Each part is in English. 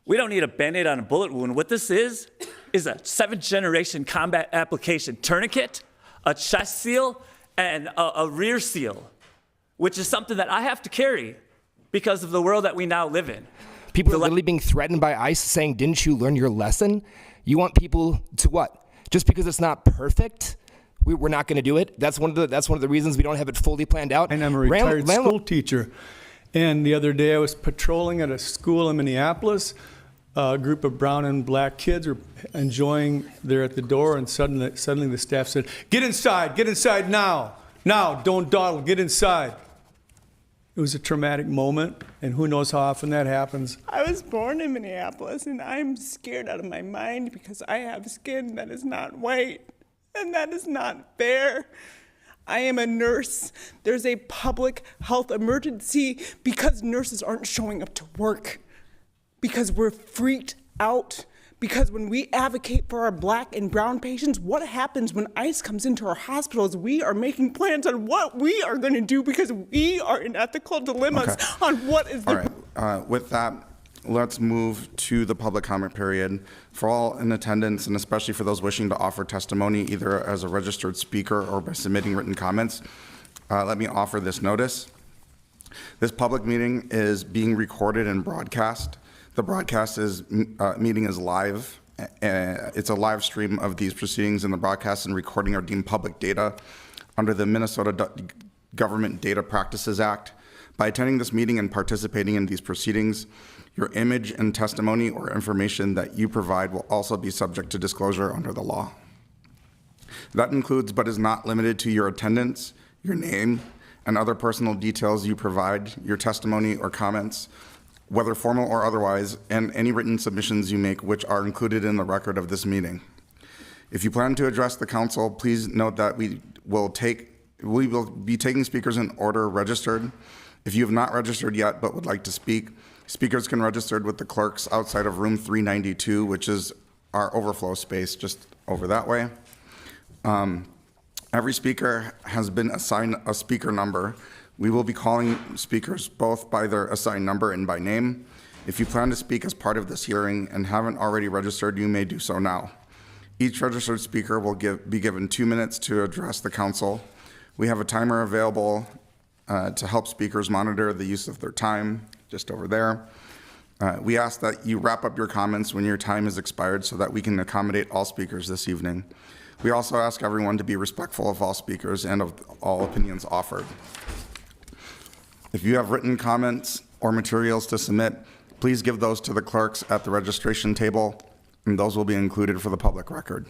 We don't need a Band-Aid on a bullet wound. What this is a 7th-generation combat application tourniquet, a chest seal, and a rear seal, which is something that I have to carry because of the world that we now live in. People are literally being threatened by ICE saying, didn't you learn your lesson? You want people to what? Just because it's not perfect, we're not going to do it? That's one of the reasons we don't have it fully planned out. And I'm a retired school teacher. And the other day I was patrolling at a school in Minneapolis. A group of brown and black kids were enjoying, they're at the door, and suddenly the staff said, get inside now. Now, don't dawdle, get inside. It was a traumatic moment, and who knows how often that happens. I was born in Minneapolis, and I'm scared out of my mind because I have skin that is not white, and that is not fair. I am a nurse. There's a public health emergency because nurses aren't showing up to work, because we're freaked out. Because when we advocate for our black and brown patients, what happens when ICE comes into our hospitals? We are making plans on what we are going to do because we are in ethical dilemmas on what is the... All right, with that, let's move to the public comment period. For all in attendance, and especially for those wishing to offer testimony, either as a registered speaker or by submitting written comments, let me offer this notice. This public meeting is being recorded and broadcast. The broadcast meeting is live. It's a live stream of these proceedings, and the broadcast and recording are deemed public data under the Minnesota Government Data Practices Act. By attending this meeting and participating in these proceedings, your image and testimony or information that you provide will also be subject to disclosure under the law. That includes, but is not limited to, your attendance, your name, and other personal details you provide, your testimony or comments, whether formal or otherwise, and any written submissions you make which are included in the record of this meeting. If you plan to address the council, please note that we will be taking speakers in order registered. If you have not registered yet but would like to speak, speakers can register with the clerks outside of room 392, which is our overflow space just over that way. Every speaker has been assigned a speaker number. We will be calling speakers both by their assigned number and by name. If you plan to speak as part of this hearing and haven't already registered, you may do so now. Each registered speaker will be given 2 minutes to address the council. We have a timer available to help speakers monitor the use of their time, just over there. We ask that you wrap up your comments when your time is expired so that we can accommodate all speakers this evening. We also ask everyone to be respectful of all speakers and of all opinions offered. If you have written comments or materials to submit, please give those to the clerks at the registration table, and those will be included for the public record.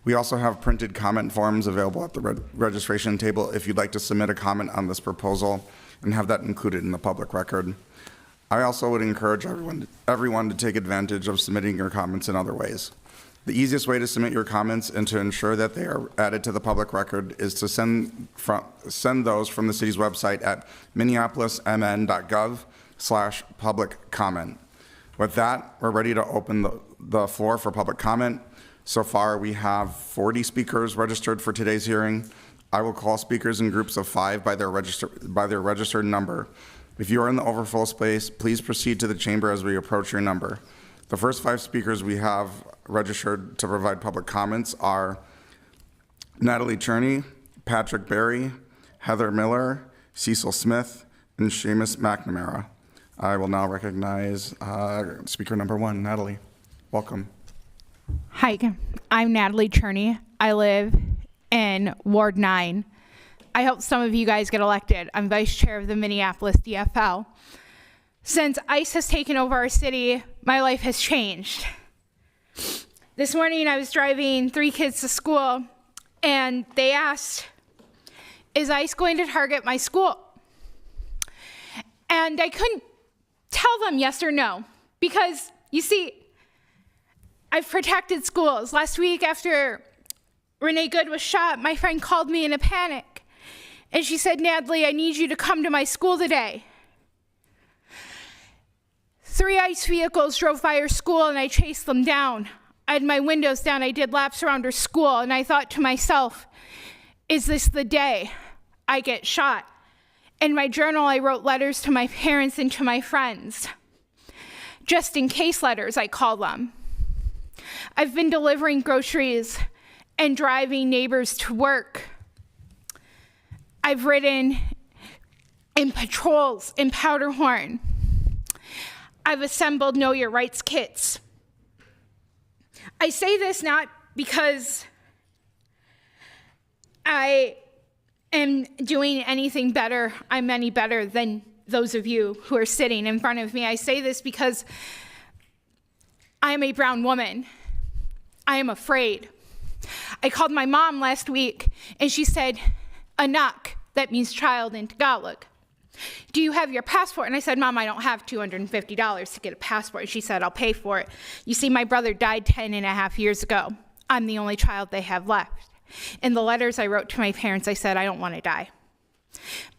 We also have printed comment forms available at the registration table if you'd like to submit a comment on this proposal and have that included in the public record. I also would encourage everyone to take advantage of submitting your comments in other ways. The easiest way to submit your comments and to ensure that they are added to the public record is to send those from the city's website at minneapolismn.gov/public comment. With that, we're ready to open the floor for public comment. So far, we have 40 speakers registered for today's hearing. I will call speakers in groups of 5 by their registered number. If you are in the overflow space, please proceed to the chamber as we approach your number. The first 5 speakers we have registered to provide public comments are Natalie Cherney, Patrick Berry, Heather Miller, Cecil Smith, and Seamus McNamara. I will now recognize speaker number 1, Natalie. Welcome. Hi, I'm Natalie Cherney. I live in Ward 9. I hope some of you guys get elected. I'm vice chair of the Minneapolis DFL. Since ICE has taken over our city, my life has changed. This morning I was driving 3 kids to school and they asked, is ICE going to target my school? And I couldn't tell them yes or no because, you see, I've protected schools. Last week after Renee Good was shot, my friend called me in a panic and she said, Natalie, I need you to come to my school today. 3 ICE vehicles drove by her school and I chased them down. I had my windows down. I did laps around her school and I thought to myself, is this the day I get shot? In my journal, I wrote letters to my parents and to my friends. just in case letters, I call them. I've been delivering groceries and driving neighbors to work. I've ridden in patrols in Powderhorn. I've assembled Know Your Rights kits. I say this not because I am doing anything better. I'm any better than those of you who are sitting in front of me. I say this because I am a brown woman. I am afraid. I called my mom last week and she said, Anak, that means child in Tagalog. Do you have your passport? And I said, Mom, I don't have $250 to get a passport. And she said, I'll pay for it. You see, my brother died 10.5 years ago. I'm the only child they have left. In the letters I wrote to my parents, I said, I don't want to die.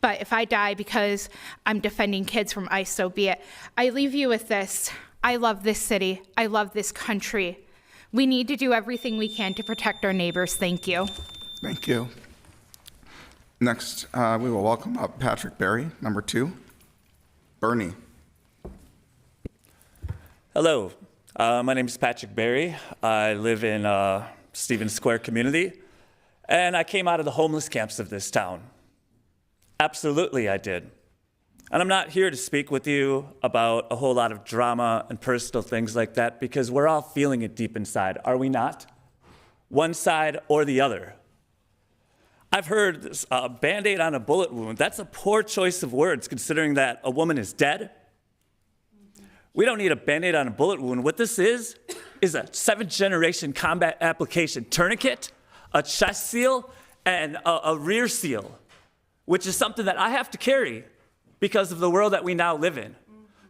But if I die because I'm defending kids from ICE, so be it. I leave you with this. I love this city. I love this country. We need to do everything we can to protect our neighbors. Thank you. Thank you. Next, we will welcome up Patrick Berry, number 2. Bernie. Hello, my name is Patrick Berry. I live in Stevens Square community, and I came out of the homeless camps of this town. Absolutely, I did. And I'm not here to speak with you about a whole lot of drama and personal things like that, because we're all feeling it deep inside, are we not? One side or the other. I've heard this Band-Aid on a bullet wound. That's a poor choice of words, considering that a woman is dead. We don't need a Band-Aid on a bullet wound. What this is a 7th-generation combat application tourniquet, a chest seal, and a rear seal, which is something that I have to carry because of the world that we now live in.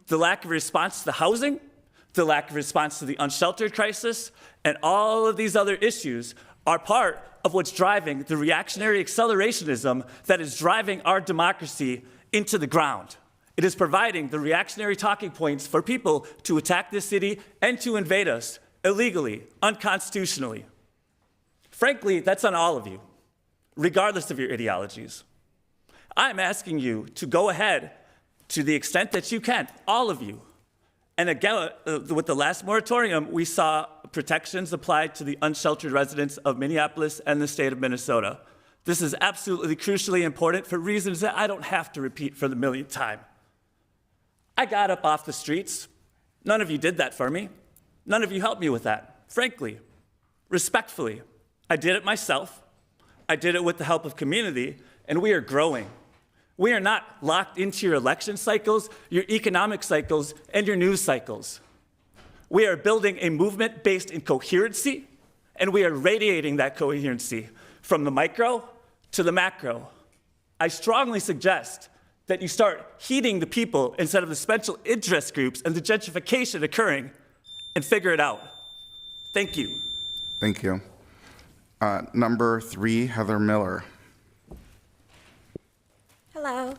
The lack of response to the housing, the lack of response to the unsheltered crisis, and all of these other issues are part of what's driving the reactionary accelerationism that is driving our democracy into the ground. It is providing the reactionary talking points for people to attack this city and to invade us illegally, unconstitutionally. Frankly, that's on all of you, regardless of your ideologies. I'm asking you to go ahead to the extent that you can, all of you. And again, with the last moratorium, we saw protections applied to the unsheltered residents of Minneapolis and the state of Minnesota. This is absolutely crucially important for reasons that I don't have to repeat for the millionth time. I got up off the streets. None of you did that for me. None of you helped me with that, frankly, respectfully. I did it myself. I did it with the help of community, and we are growing. We are not locked into your election cycles, your economic cycles, and your news cycles. We are building a movement based in coherency, and we are radiating that coherency from the micro to the macro. I strongly suggest that you start heeding the people instead of the special interest groups and the gentrification occurring, and figure it out. Thank you. Thank you. Number 3, Heather Miller. Hello.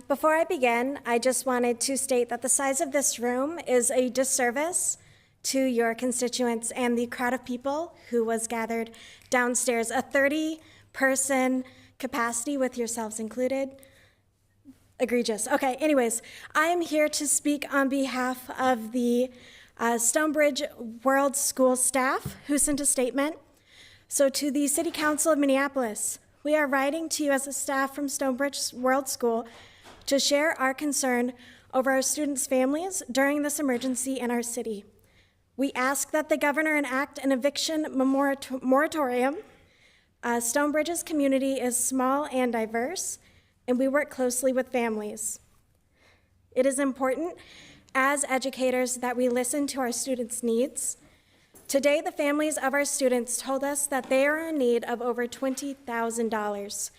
Before I begin, I just wanted to state that the size of this room is a disservice to your constituents and the crowd of people who was gathered downstairs, a 30-person capacity with yourselves included. Egregious. Okay, anyways, I am here to speak on behalf of the Stonebridge World School staff who sent a statement. So to the City Council of Minneapolis, we are writing to you as a staff from Stonebridge World School to share our concern over our students' families during this emergency in our city. We ask that the governor enact an eviction moratorium. Stonebridge's community is small and diverse, and we work closely with families. It is important as educators that we listen to our students' needs. Today, the families of our students told us that they are in need of over $20,000.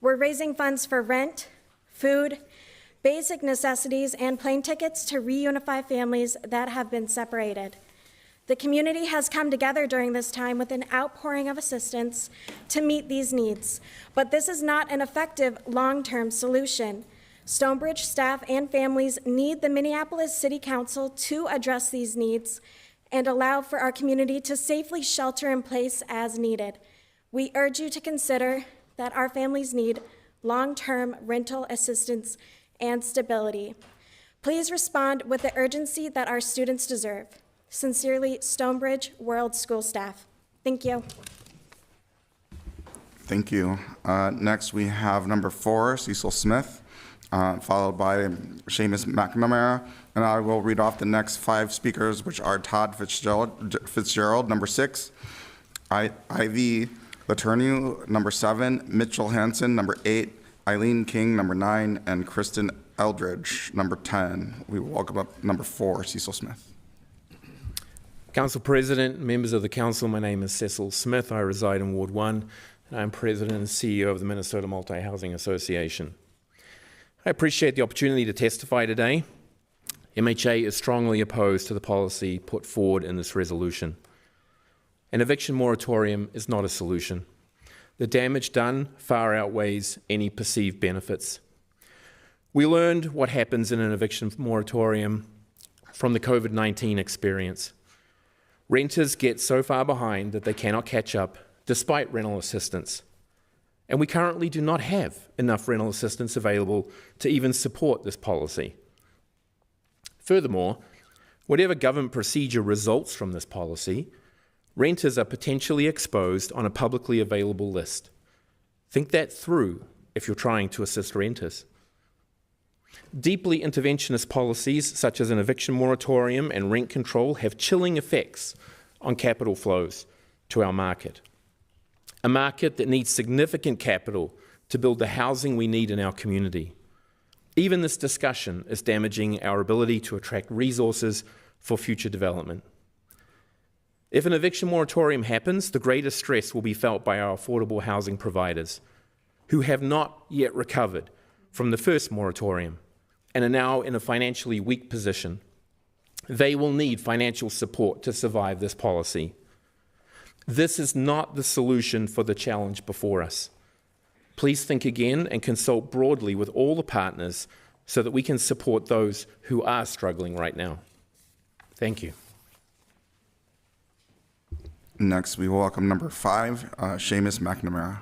We're raising funds for rent, food, basic necessities, and plane tickets to reunify families that have been separated. The community has come together during this time with an outpouring of assistance to meet these needs, but this is not an effective long-term solution. Stonebridge staff and families need the Minneapolis City Council to address these needs and allow for our community to safely shelter in place as needed. We urge you to consider that our families need long-term rental assistance and stability. Please respond with the urgency that our students deserve. Sincerely, Stonebridge World School staff. Thank you. Thank you. Next, we have number 4, Cecil Smith, followed by Seamus McNamara, and I will read off the next 5 speakers, which are Todd Fitzgerald, number 6, Ivy Letourneau, number 7, Mitchell Hansen, number 8, Eileen King, number 9, and Kristen Eldridge, number 10. We will welcome up number 4, Cecil Smith. Council President, members of the Council, my name is Cecil Smith. I reside in Ward 1, and I'm President and CEO of the Minnesota Multi-Housing Association. I appreciate the opportunity to testify today. MHA is strongly opposed to the policy put forward in this resolution. An eviction moratorium is not a solution. The damage done far outweighs any perceived benefits. We learned what happens in an eviction moratorium from the COVID-19 experience. Renters get so far behind that they cannot catch up despite rental assistance. And we currently do not have enough rental assistance available to even support this policy. Furthermore, whatever government procedure results from this policy, renters are potentially exposed on a publicly available list. Think that through if you're trying to assist renters. Deeply interventionist policies such as an eviction moratorium and rent control have chilling effects on capital flows to our market. A market that needs significant capital to build the housing we need in our community. Even this discussion is damaging our ability to attract resources for future development. If an eviction moratorium happens, the greatest stress will be felt by our affordable housing providers, who have not yet recovered from the first moratorium and are now in a financially weak position. They will need financial support to survive this policy. This is not the solution for the challenge before us. Please think again and consult broadly with all the partners so that we can support those who are struggling right now. Thank you. Next, we will welcome number 5, Seamus McNamara.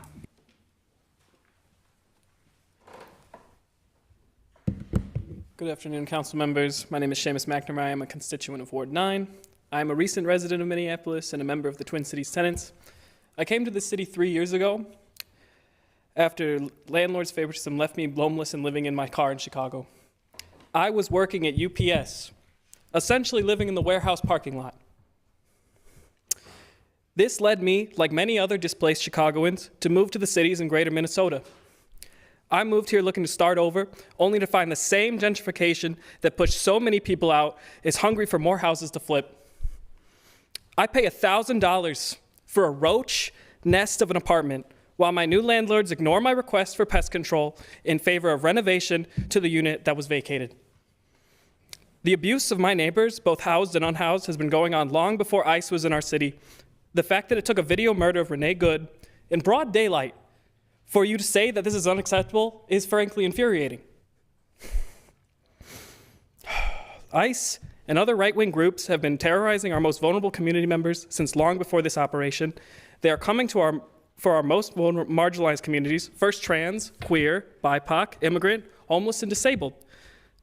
Good afternoon, council members. My name is Seamus McNamara. I'm a constituent of Ward 9. I'm a recent resident of Minneapolis and a member of the Twin Cities Tenants. I came to this city 3 years ago after landlord's favoritism left me homeless and living in my car in Chicago. I was working at UPS, essentially living in the warehouse parking lot. This led me, like many other displaced Chicagoans, to move to the cities in greater Minnesota. I moved here looking to start over, only to find the same gentrification that pushed so many people out is hungry for more houses to flip. I pay $1,000 for a roach nest of an apartment, while my new landlords ignore my request for pest control in favor of renovation to the unit that was vacated. The abuse of my neighbors, both housed and unhoused, has been going on long before ICE was in our city. The fact that it took a video murder of Renee Good in broad daylight for you to say that this is unacceptable is frankly infuriating. ICE and other right-wing groups have been terrorizing our most vulnerable community members since long before this operation. They are coming to for our most marginalized communities, first trans, queer, BIPOC, immigrant, homeless, and disabled.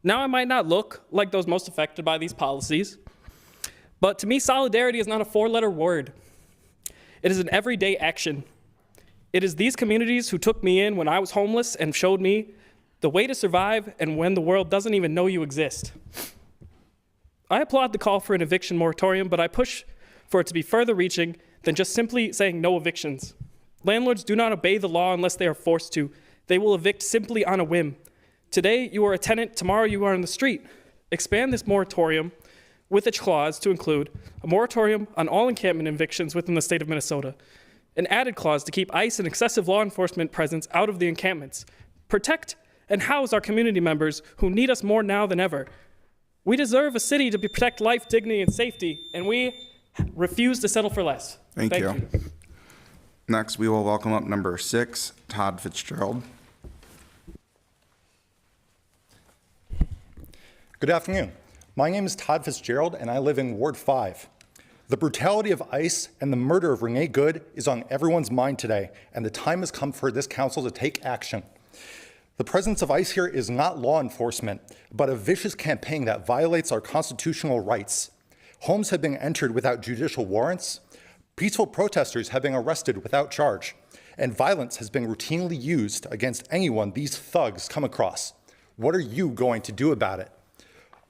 Now I might not look like those most affected by these policies, but to me, solidarity is not a 4-letter word. It is an everyday action. It is these communities who took me in when I was homeless and showed me the way to survive and when the world doesn't even know you exist. I applaud the call for an eviction moratorium, but I push for it to be further reaching than just simply saying no evictions. Landlords do not obey the law unless they are forced to. They will evict simply on a whim. Today, you are a tenant, tomorrow you are on the street. Expand this moratorium with its clause to include a moratorium on all encampment evictions within the state of Minnesota, an added clause to keep ICE and excessive law enforcement presence out of the encampments, protect and house our community members who need us more now than ever. We deserve a city to protect life, dignity, and safety, and we refuse to settle for less. Thank you. Next, we will welcome up number 6, Todd Fitzgerald. Good afternoon. My name is Todd Fitzgerald, and I live in Ward 5. The brutality of ICE and the murder of Renee Good is on everyone's mind today, and the time has come for this council to take action. The presence of ICE here is not law enforcement, but a vicious campaign that violates our constitutional rights. Homes have been entered without judicial warrants, peaceful protesters have been arrested without charge, and violence has been routinely used against anyone these thugs come across. What are you going to do about it?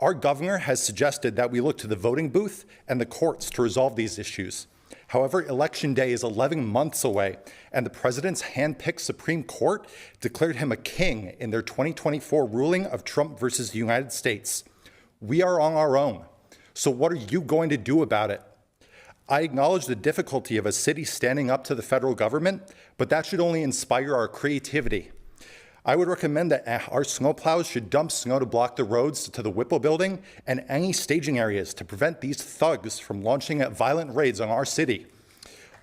Our governor has suggested that we look to the voting booth and the courts to resolve these issues. However, Election Day is 11 months away, and the president's hand-picked Supreme Court declared him a king in their 2024 ruling of Trump versus the United States. We are on our own. So what are you going to do about it? I acknowledge the difficulty of a city standing up to the federal government, but that should only inspire our creativity. I would recommend that our snowplows should dump snow to block the roads to the Whipple building and any staging areas to prevent these thugs from launching violent raids on our city.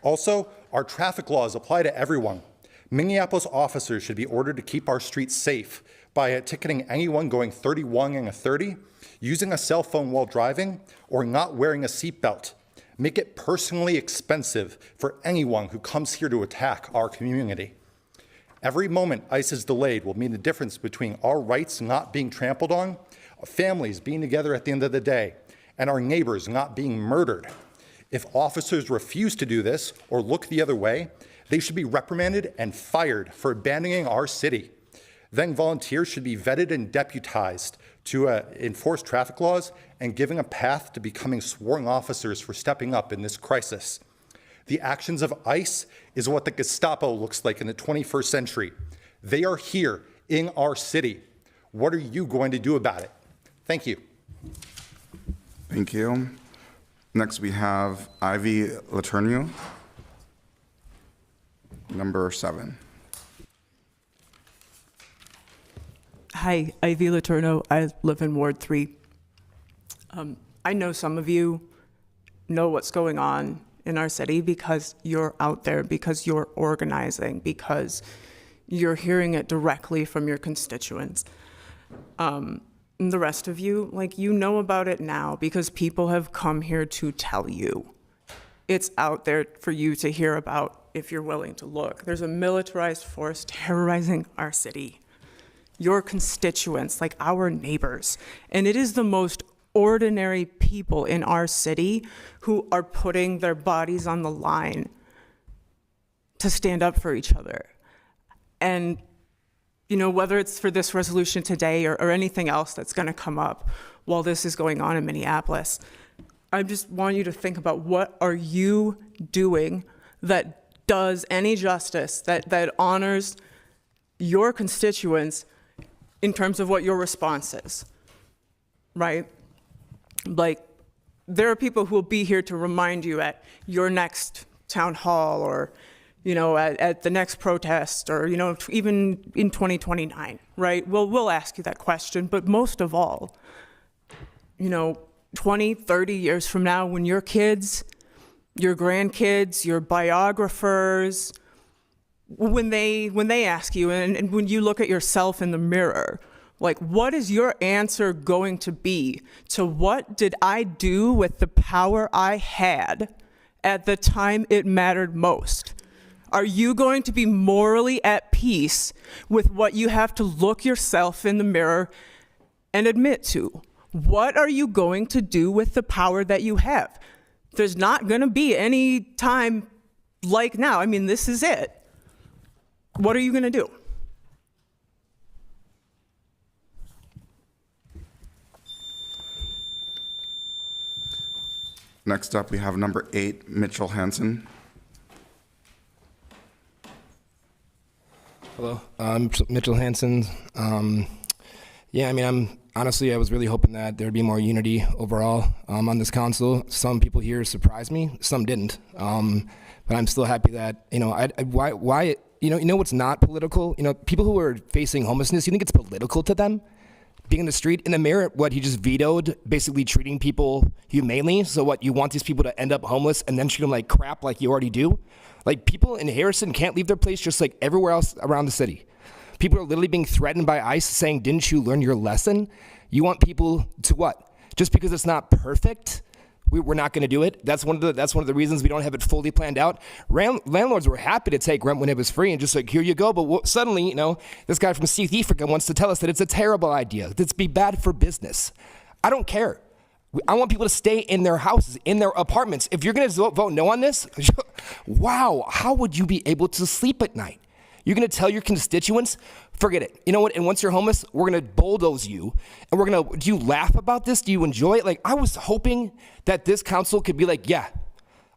Also, our traffic laws apply to everyone. Minneapolis officers should be ordered to keep our streets safe by ticketing anyone going 31 and a 30, using a cell phone while driving, or not wearing a seatbelt. Make it personally expensive for anyone who comes here to attack our community. Every moment ICE is delayed will mean the difference between our rights not being trampled on, families being together at the end of the day, and our neighbors not being murdered. If officers refuse to do this or look the other way, they should be reprimanded and fired for abandoning our city. Then volunteers should be vetted and deputized to enforce traffic laws and given a path to becoming sworn officers for stepping up in this crisis. The actions of ICE is what the Gestapo looks like in the 21st century. They are here in our city. What are you going to do about it? Thank you. Thank you. Next, we have Ivy Letourneau, number 7. Hi, Ivy Letourneau. I live in Ward 3. I know some of you know what's going on in our city because you're out there, because you're organizing, because you're hearing it directly from your constituents. And the rest of you, you know about it now because people have come here to tell you. It's out there for you to hear about if you're willing to look. There's a militarized force terrorizing our city, your constituents, our neighbors. And it is the most ordinary people in our city who are putting their bodies on the line to stand up for each other. And, whether it's for this resolution today or anything else that's going to come up while this is going on in Minneapolis, I just want you to think about what are you doing that does any justice, that honors your constituents in terms of what your response is, right? There are people who will be here to remind you at your next town hall or, at the next protest or, even in 2029, right? We'll ask you that question, but most of all, 20, 30 years from now, when your kids, your grandkids, your biographers, when they ask you and when you look at yourself in the mirror, what is your answer going to be to what did I do with the power I had at the time it mattered most? Are you going to be morally at peace with what you have to look yourself in the mirror and admit to? What are you going to do with the power that you have? There's not going to be any time like now. This is it. What are you going to do? Next up, we have number 8, Mitchell Hansen. Hello, I'm Mitchell Hansen. Honestly, I was really hoping that there'd be more unity overall on this council. Some people here surprised me, some didn't. But I'm still happy that, why what's not political? People who are facing homelessness, you think it's political to them? Being in the street, in the mayor, he just vetoed basically treating people humanely. So what, you want these people to end up homeless and then treat them like crap like you already do? People in Harrison can't leave their place just like everywhere else around the city. People are literally being threatened by ICE saying, didn't you learn your lesson? You want people to what? Just because it's not perfect, We're not going to do it. That's one of the reasons we don't have it fully planned out. Landlords were happy to take rent when it was free and just like, here you go. But suddenly, this guy from South Africa wants to tell us that it's a terrible idea. That's be bad for business. I don't care. I want people to stay in their houses, in their apartments. If you're going to vote no on this, wow, how would you be able to sleep at night? You're going to tell your constituents, forget it. You know what? And once you're homeless, we're going to bulldoze you. And do you laugh about this? Do you enjoy it? Like, I was hoping that this council could be like, yeah,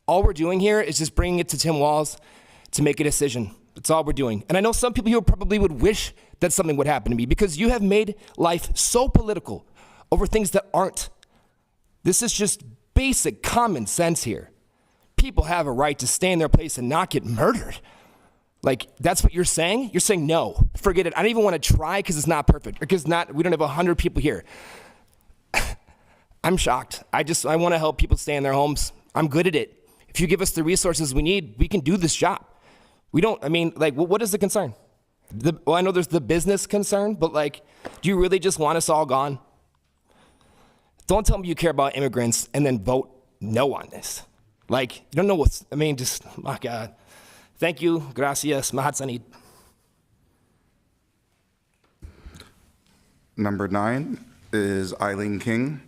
all we're doing here is just bringing it to Tim Walz to make a decision. That's all we're doing. And I know some people here probably would wish that something would happen to me because you have made life so political over things that aren't. This is just basic common sense here. People have a right to stay in their place and not get murdered. Like, that's what you're saying? You're saying no, forget it. I don't even want to try because it's not perfect, because we don't have 100 people here. I'm shocked. I want to help people stay in their homes. I'm good at it. If you give us the resources we need, we can do this job. What is the concern? I know there's the business concern, but do you really just want us all gone? Don't tell me you care about immigrants and then vote no on this. You don't know my God. Thank you. Gracias. Mahatsanid. Number 9 is Eileen King.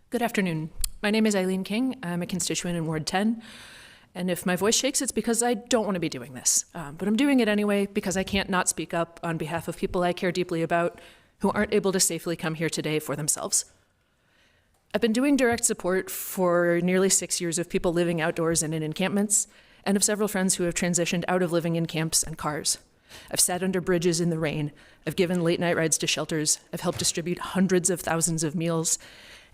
Good afternoon. My name is Eileen King. I'm a constituent in Ward 10. And if my voice shakes, it's because I don't want to be doing this. But I'm doing it anyway because I can't not speak up on behalf of people I care deeply about who aren't able to safely come here today for themselves. I've been doing direct support for nearly 6 years of people living outdoors and in encampments, and of several friends who have transitioned out of living in camps and cars. I've sat under bridges in the rain. I've given late night rides to shelters. I've helped distribute hundreds of thousands of meals.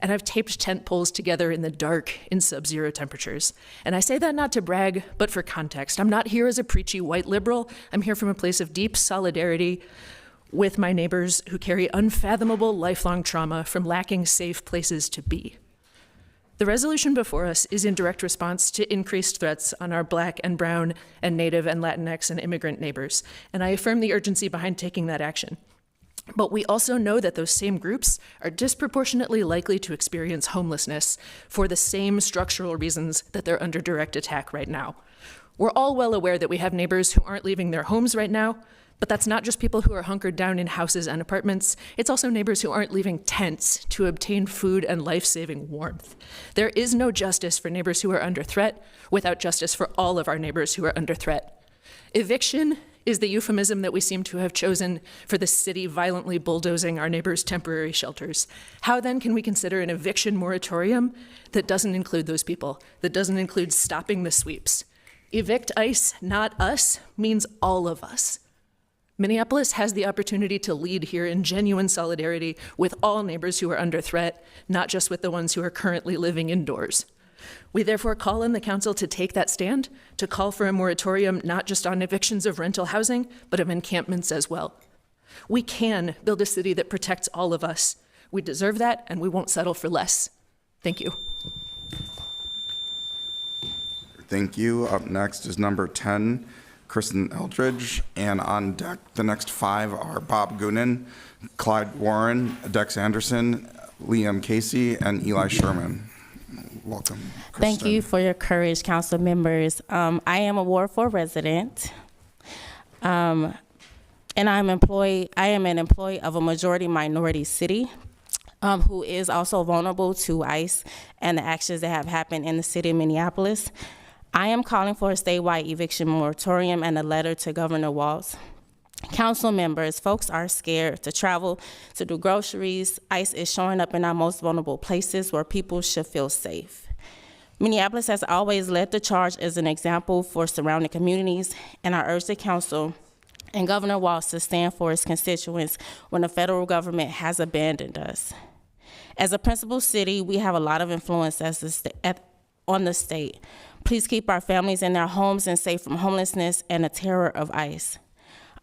And I've taped tent poles together in the dark in sub-zero temperatures. And I say that not to brag, but for context. I'm not here as a preachy white liberal. I'm here from a place of deep solidarity with my neighbors who carry unfathomable lifelong trauma from lacking safe places to be. The resolution before us is in direct response to increased threats on our Black and Brown and Native and Latinx and immigrant neighbors, and I affirm the urgency behind taking that action. But we also know that those same groups are disproportionately likely to experience homelessness for the same structural reasons that they're under direct attack right now. We're all well aware that we have neighbors who aren't leaving their homes right now, but that's not just people who are hunkered down in houses and apartments. It's also neighbors who aren't leaving tents to obtain food and life-saving warmth. There is no justice for neighbors who are under threat without justice for all of our neighbors who are under threat. Eviction is the euphemism that we seem to have chosen for the city violently bulldozing our neighbors' temporary shelters. How then can we consider an eviction moratorium that doesn't include those people, that doesn't include stopping the sweeps? Evict ICE, not us, means all of us. Minneapolis has the opportunity to lead here in genuine solidarity with all neighbors who are under threat, not just with the ones who are currently living indoors. We therefore call on the council to take that stand, to call for a moratorium not just on evictions of rental housing, but of encampments as well. We can build a city that protects all of us. We deserve that, and we won't settle for less. Thank you. Thank you. Up next is number 10, Kristen Eldridge, and on deck, the next 5 are Bob Goonan, Clyde Warren, Dex Anderson, Liam Casey, and Eli Sherman. Welcome, Kristen. Thank you for your courage, council members. I am a Ward 4 resident, and I am an employee of a majority minority city who is also vulnerable to ICE and the actions that have happened in the city of Minneapolis. I am calling for a statewide eviction moratorium and a letter to Governor Walz. Council members, folks are scared to travel, to do groceries. ICE is showing up in our most vulnerable places where people should feel safe. Minneapolis has always led the charge as an example for surrounding communities, and I urge the council and Governor Walz to stand for his constituents when the federal government has abandoned us. As a principal city, we have a lot of influence on the state. Please keep our families in their homes and safe from homelessness and the terror of ICE.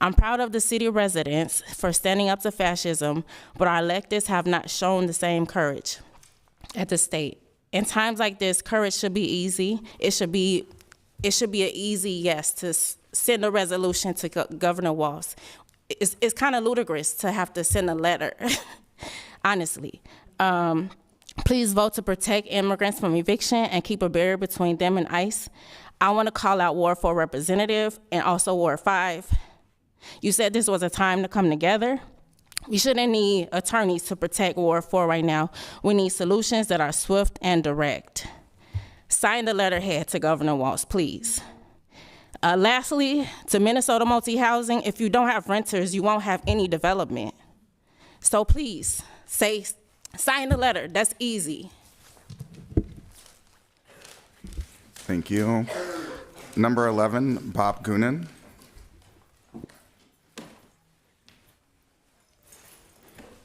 I'm proud of the city residents for standing up to fascism, but our electeds have not shown the same courage at the state. In times like this, courage should be easy. It should be an easy yes to send a resolution to Governor Walz. it's kind of ludicrous to have to send a letter, honestly. Please vote to protect immigrants from eviction and keep a barrier between them and ICE. I want to call out Ward 4 representative and also Ward 5. You said this was a time to come together. We shouldn't need attorneys to protect Ward 4 right now. We need solutions that are swift and direct. Sign the letterhead to Governor Walz, please. Lastly, to Minnesota Multi-Housing, if you don't have renters, you won't have any development. So please, sign the letter. That's easy. Thank you. Number 11, Bob Goonan.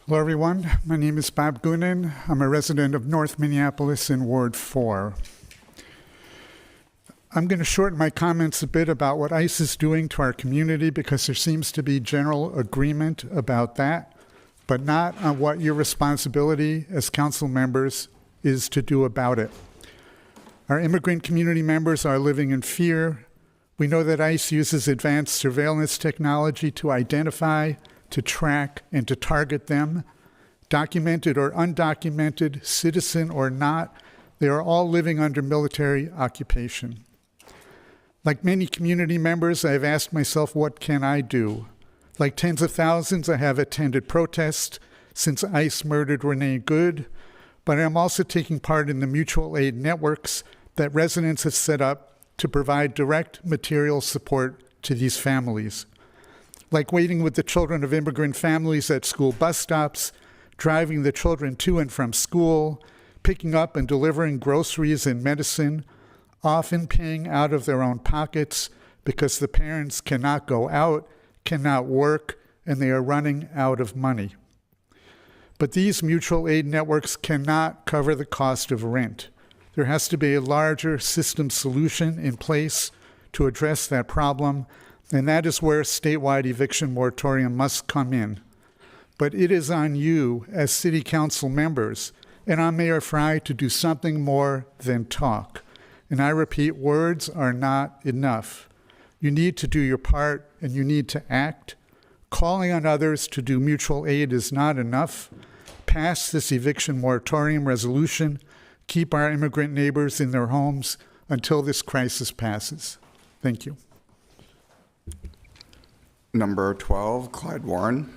Hello, everyone. My name is Bob Goonan. I'm a resident of North Minneapolis in Ward 4. I'm going to shorten my comments a bit about what ICE is doing to our community because there seems to be general agreement about that, but not on what your responsibility as council members is to do about it. Our immigrant community members are living in fear. We know that ICE uses advanced surveillance technology to identify, to track, and to target them. Documented or undocumented, citizen or not, they are all living under military occupation. Like many community members, I have asked myself, what can I do? Like tens of thousands, I have attended protests since ICE murdered Renee Good, but I am also taking part in the mutual aid networks that residents have set up to provide direct material support to these families. Like waiting with the children of immigrant families at school bus stops, driving the children to and from school, picking up and delivering groceries and medicine, often paying out of their own pockets because the parents cannot go out, cannot work, and they are running out of money. But these mutual aid networks cannot cover the cost of rent. There has to be a larger system solution in place to address that problem, and that is where statewide eviction moratorium must come in. But it is on you as city council members and on Mayor Frey to do something more than talk. And I repeat, words are not enough. You need to do your part and you need to act. Calling on others to do mutual aid is not enough. Pass this eviction moratorium resolution. Keep our immigrant neighbors in their homes until this crisis passes. Thank you. Number 12, Clyde Warren.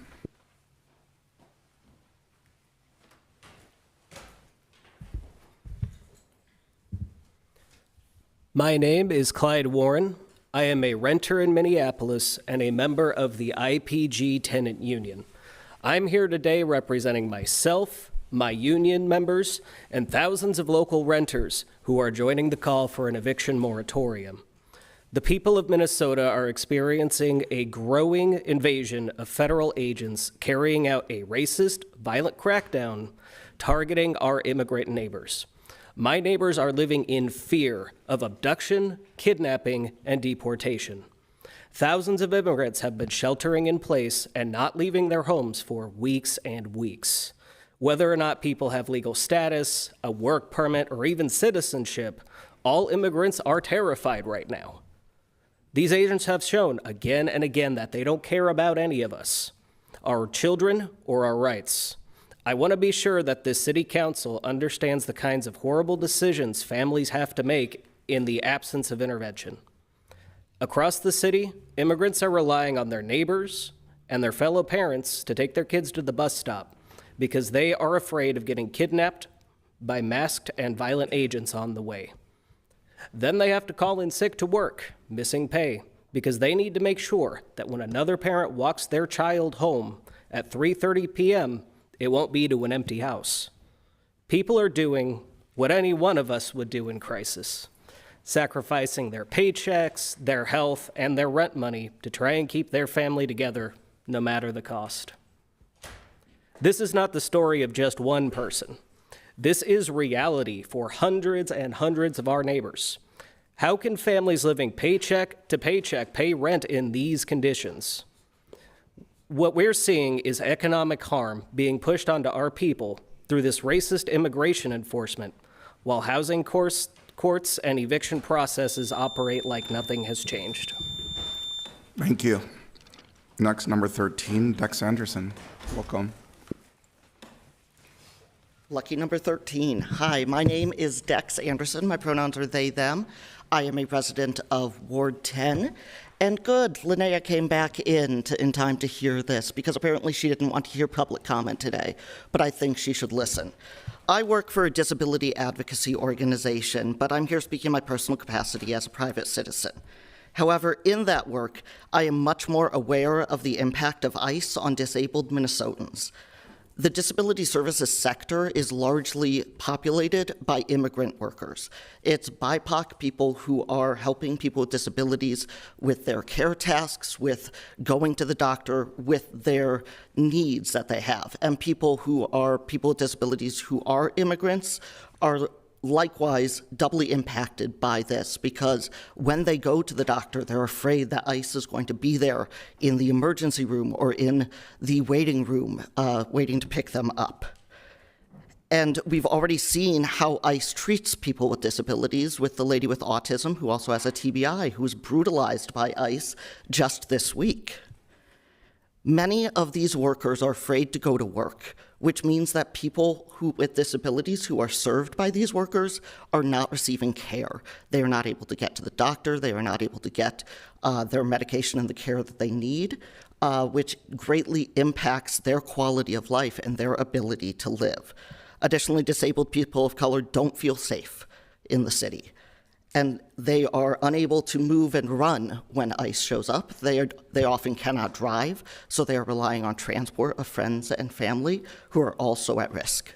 My name is Clyde Warren. I am a renter in Minneapolis and a member of the IPG Tenant Union. I'm here today representing myself, my union members, and thousands of local renters who are joining the call for an eviction moratorium. The people of Minnesota are experiencing a growing invasion of federal agents carrying out a racist, violent crackdown targeting our immigrant neighbors. My neighbors are living in fear of abduction, kidnapping, and deportation. Thousands of immigrants have been sheltering in place and not leaving their homes for weeks and weeks. Whether or not people have legal status, a work permit, or even citizenship, all immigrants are terrified right now. These agents have shown again and again that they don't care about any of us, our children or our rights. I want to be sure that this city council understands the kinds of horrible decisions families have to make in the absence of intervention. Across the city, immigrants are relying on their neighbors and their fellow parents to take their kids to the bus stop because they are afraid of getting kidnapped by masked and violent agents on the way. Then they have to call in sick to work, missing pay, because they need to make sure that when another parent walks their child home at 3:30 p.m., it won't be to an empty house. People are doing what any one of us would do in crisis, sacrificing their paychecks, their health, and their rent money to try and keep their family together, no matter the cost. This is not the story of just one person. This is reality for hundreds and hundreds of our neighbors. How can families living paycheck to paycheck pay rent in these conditions? What we're seeing is economic harm being pushed onto our people through this racist immigration enforcement, while housing courts and eviction processes operate like nothing has changed. Thank you. Next, number 13, Dex Anderson. Welcome. Lucky number 13. Hi, my name is Dex Anderson. My pronouns are they, them. I am a resident of Ward 10. And good, Linnea came back in time to hear this because apparently she didn't want to hear public comment today, but I think she should listen. I work for a disability advocacy organization, but I'm here speaking in my personal capacity as a private citizen. However, in that work, I am much more aware of the impact of ICE on disabled Minnesotans. The disability services sector is largely populated by immigrant workers. It's BIPOC people who are helping people with disabilities with their care tasks, with going to the doctor, with their needs that they have. And people with disabilities who are immigrants are likewise doubly impacted by this because when they go to the doctor, they're afraid that ICE is going to be there in the emergency room or in the waiting room waiting to pick them up. And we've already seen how ICE treats people with disabilities with the lady with autism who also has a TBI who was brutalized by ICE just this week. Many of these workers are afraid to go to work, which means that people with disabilities who are served by these workers are not receiving care. They are not able to get to the doctor. They are not able to get their medication and the care that they need, which greatly impacts their quality of life and their ability to live. Additionally, disabled people of color don't feel safe in the city. And they are unable to move and run when ICE shows up. They often cannot drive, so they are relying on transport of friends and family who are also at risk.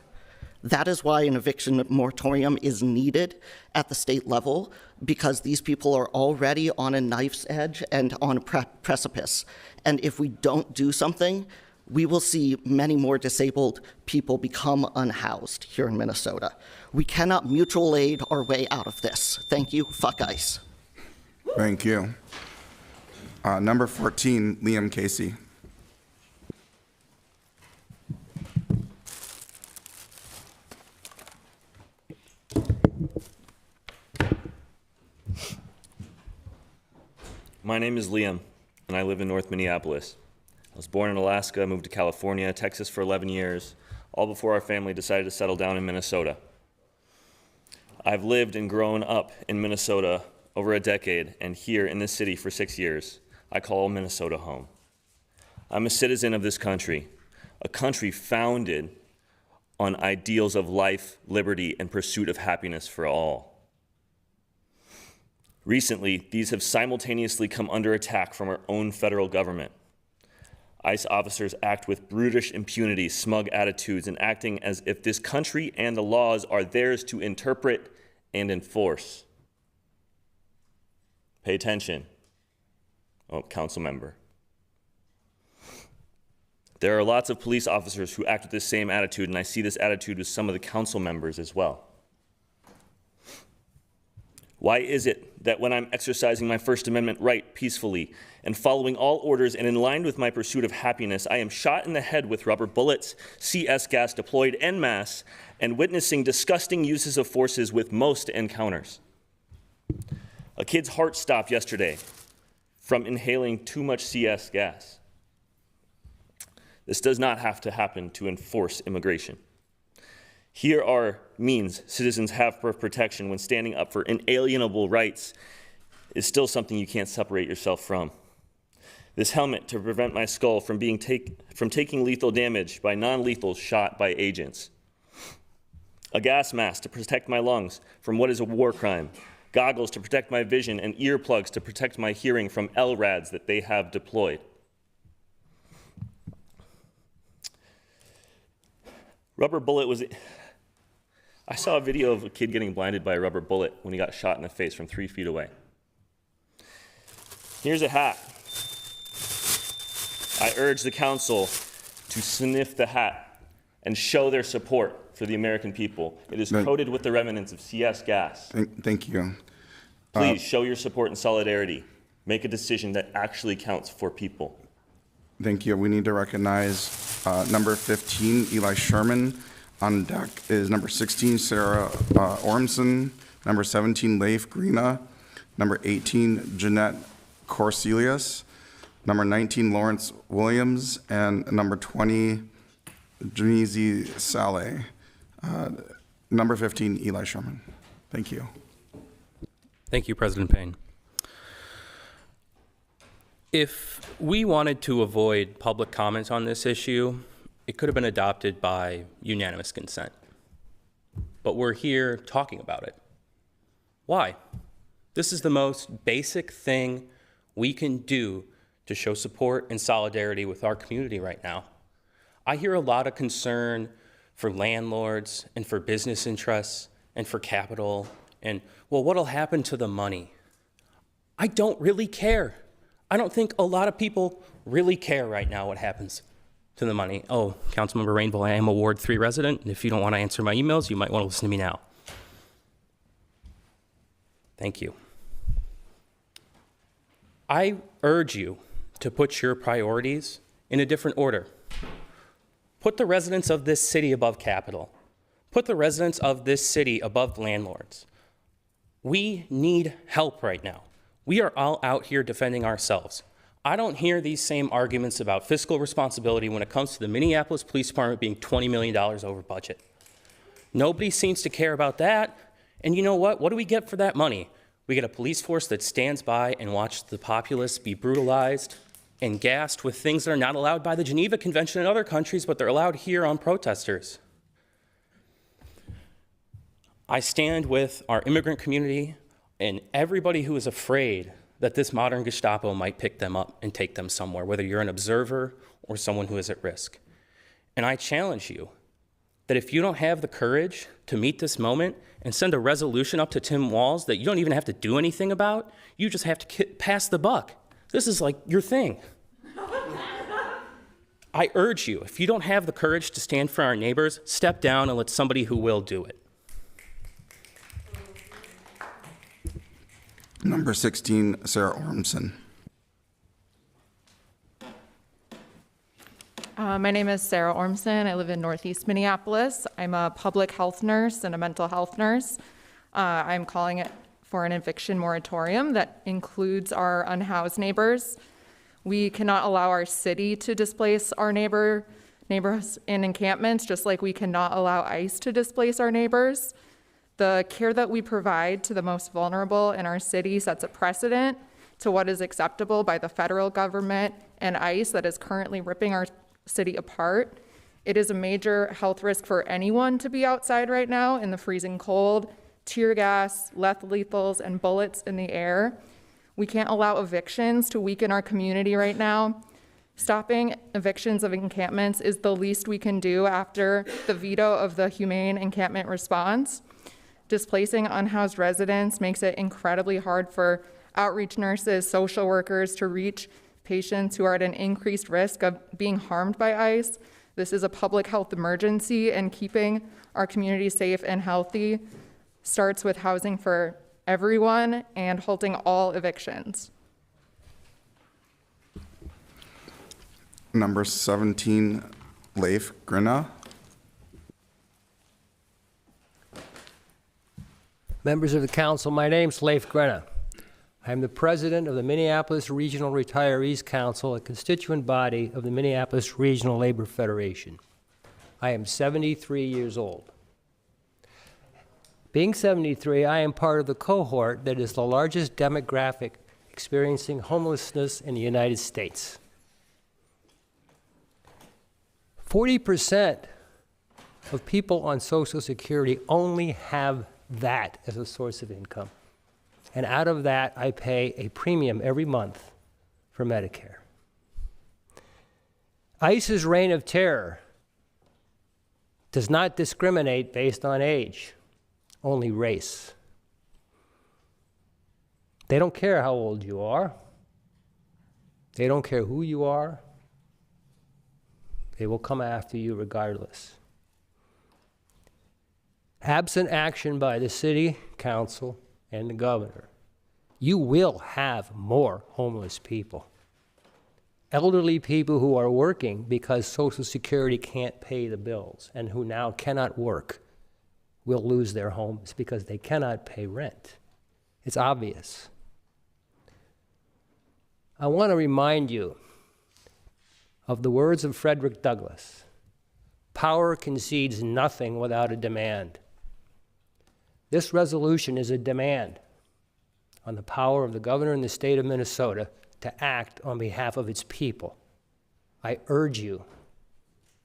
That is why an eviction moratorium is needed at the state level, because these people are already on a knife's edge and on a precipice. And if we don't do something, we will see many more disabled people become unhoused here in Minnesota. We cannot mutual aid our way out of this. Thank you. Fuck ICE. Thank you. Number 14, Liam Casey. My name is Liam, and I live in North Minneapolis. I was born in Alaska, moved to California, Texas for 11 years, all before our family decided to settle down in Minnesota. I've lived and grown up in Minnesota over a decade, and here in this city for 6 years. I call Minnesota home. I'm a citizen of this country, a country founded on ideals of life, liberty, and pursuit of happiness for all. Recently, these have simultaneously come under attack from our own federal government. ICE officers act with brutish impunity, smug attitudes, and acting as if this country and the laws are theirs to interpret and enforce. Pay attention, council member. There are lots of police officers who act with this same attitude, and I see this attitude with some of the council members as well. Why is it that when I'm exercising my First Amendment right peacefully and following all orders and in line with my pursuit of happiness, I am shot in the head with rubber bullets, CS gas deployed en masse, and witnessing disgusting uses of forces with most encounters? A kid's heart stopped yesterday from inhaling too much CS gas. This does not have to happen to enforce immigration. Here are means citizens have for protection when standing up for inalienable rights is still something you can't separate yourself from. This helmet to prevent my skull from taking lethal damage by non-lethal shot by agents. A gas mask to protect my lungs from what is a war crime. Goggles to protect my vision and earplugs to protect my hearing from LRADs that they have deployed. Rubber bullet was... I saw a video of a kid getting blinded by a rubber bullet when he got shot in the face from 3 feet away. Here's a hat. I urge the council to sniff the hat and show their support for the American people. It is coated with the remnants of CS gas. Thank you. Please show your support and solidarity. Make a decision that actually counts for people. Thank you. We need to recognize number 15, Eli Sherman. On deck is number 16, Sarah Ormson. Number 17, Leif Greena. Number 18, Jeanette Corselius. Number 19, Lawrence Williams. And number 20, Junizi Saleh. Number 15, Eli Sherman. Thank you. Thank you, President Payne. If we wanted to avoid public comments on this issue, it could have been adopted by unanimous consent. But we're here talking about it. Why? This is the most basic thing we can do to show support and solidarity with our community right now. I hear a lot of concern for landlords and for business interests and for capital and, well, what'll happen to the money? I don't really care. I don't think a lot of people really care right now what happens to the money. Oh, Councilmember Rainbow, I am a Ward 3 resident, and if you don't want to answer my emails, you might want to listen to me now. Thank you. I urge you to put your priorities in a different order. Put the residents of this city above capital. Put the residents of this city above landlords. We need help right now. We are all out here defending ourselves. I don't hear these same arguments about fiscal responsibility when it comes to the Minneapolis Police Department being $20 million over budget. Nobody seems to care about that. And you know what? What do we get for that money? We get a police force that stands by and watches the populace be brutalized and gassed with things that are not allowed by the Geneva Convention in other countries, but they're allowed here on protesters. I stand with our immigrant community and everybody who is afraid that this modern Gestapo might pick them up and take them somewhere, whether you're an observer or someone who is at risk. And I challenge you that if you don't have the courage to meet this moment and send a resolution up to Tim Walz that you don't even have to do anything about, you just have to pass the buck. This is like your thing. I urge you, if you don't have the courage to stand for our neighbors, step down and let somebody who will do it. Number 16, Sarah Ormson. My name is Sarah Ormson. I live in Northeast Minneapolis. I'm a public health nurse and a mental health nurse. I'm calling it for an eviction moratorium that includes our unhoused neighbors. We cannot allow our city to displace our neighbors in encampments, just like we cannot allow ICE to displace our neighbors. The care that we provide to the most vulnerable in our city sets a precedent to what is acceptable by the federal government and ICE that is currently ripping our city apart. It is a major health risk for anyone to be outside right now in the freezing cold, tear gas, lethals, and bullets in the air. We can't allow evictions to weaken our community right now. Stopping evictions of encampments is the least we can do after the veto of the humane encampment response. Displacing unhoused residents makes it incredibly hard for outreach nurses, social workers to reach patients who are at an increased risk of being harmed by ICE. This is a public health emergency, and keeping our community safe and healthy starts with housing for everyone and halting all evictions. Number 17, Leif Grina. Members of the council, my name's Leif Grena. I'm the president of the Minneapolis Regional Retirees Council, a constituent body of the Minneapolis Regional Labor Federation. I am 73 years old. Being 73, I am part of the cohort that is the largest demographic experiencing homelessness in the United States. 40% of people on Social Security only have that as a source of income. And out of that, I pay a premium every month for Medicare. ICE's reign of terror does not discriminate based on age, only race. They don't care how old you are. They don't care who you are. They will come after you regardless. Absent action by the city council and the governor, you will have more homeless people. Elderly people who are working because Social Security can't pay the bills and who now cannot work will lose their homes because they cannot pay rent. It's obvious. I want to remind you of the words of Frederick Douglass. Power concedes nothing without a demand. This resolution is a demand on the power of the governor in the state of Minnesota to act on behalf of its people. I urge you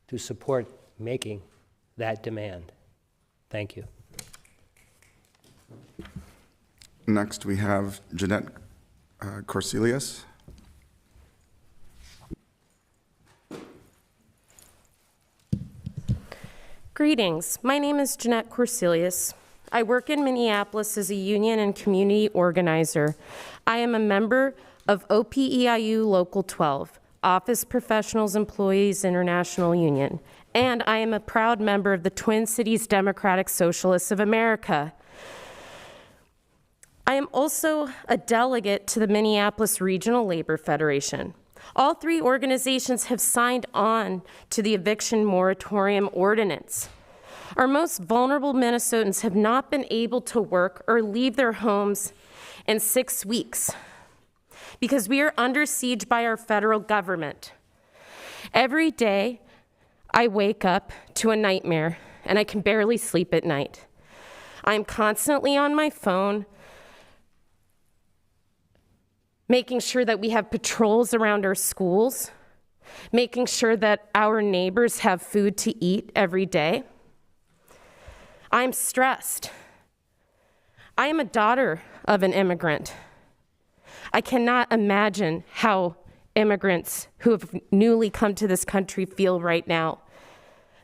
to support making that demand. Thank you. Next, we have Jeanette Corselius. Greetings. My name is Jeanette Corselius. I work in Minneapolis as a union and community organizer. I am a member of OPEIU Local 12, Office Professionals Employees International Union, and I am a proud member of the Twin Cities Democratic Socialists of America. I am also a delegate to the Minneapolis Regional Labor Federation. All three organizations have signed on to the eviction moratorium ordinance. Our most vulnerable Minnesotans have not been able to work or leave their homes in 6 weeks because we are under siege by our federal government. Every day, I wake up to a nightmare and I can barely sleep at night. I'm constantly on my phone, making sure that we have patrols around our schools, making sure that our neighbors have food to eat every day. I'm stressed. I am a daughter of an immigrant. I cannot imagine how immigrants who have newly come to this country feel right now.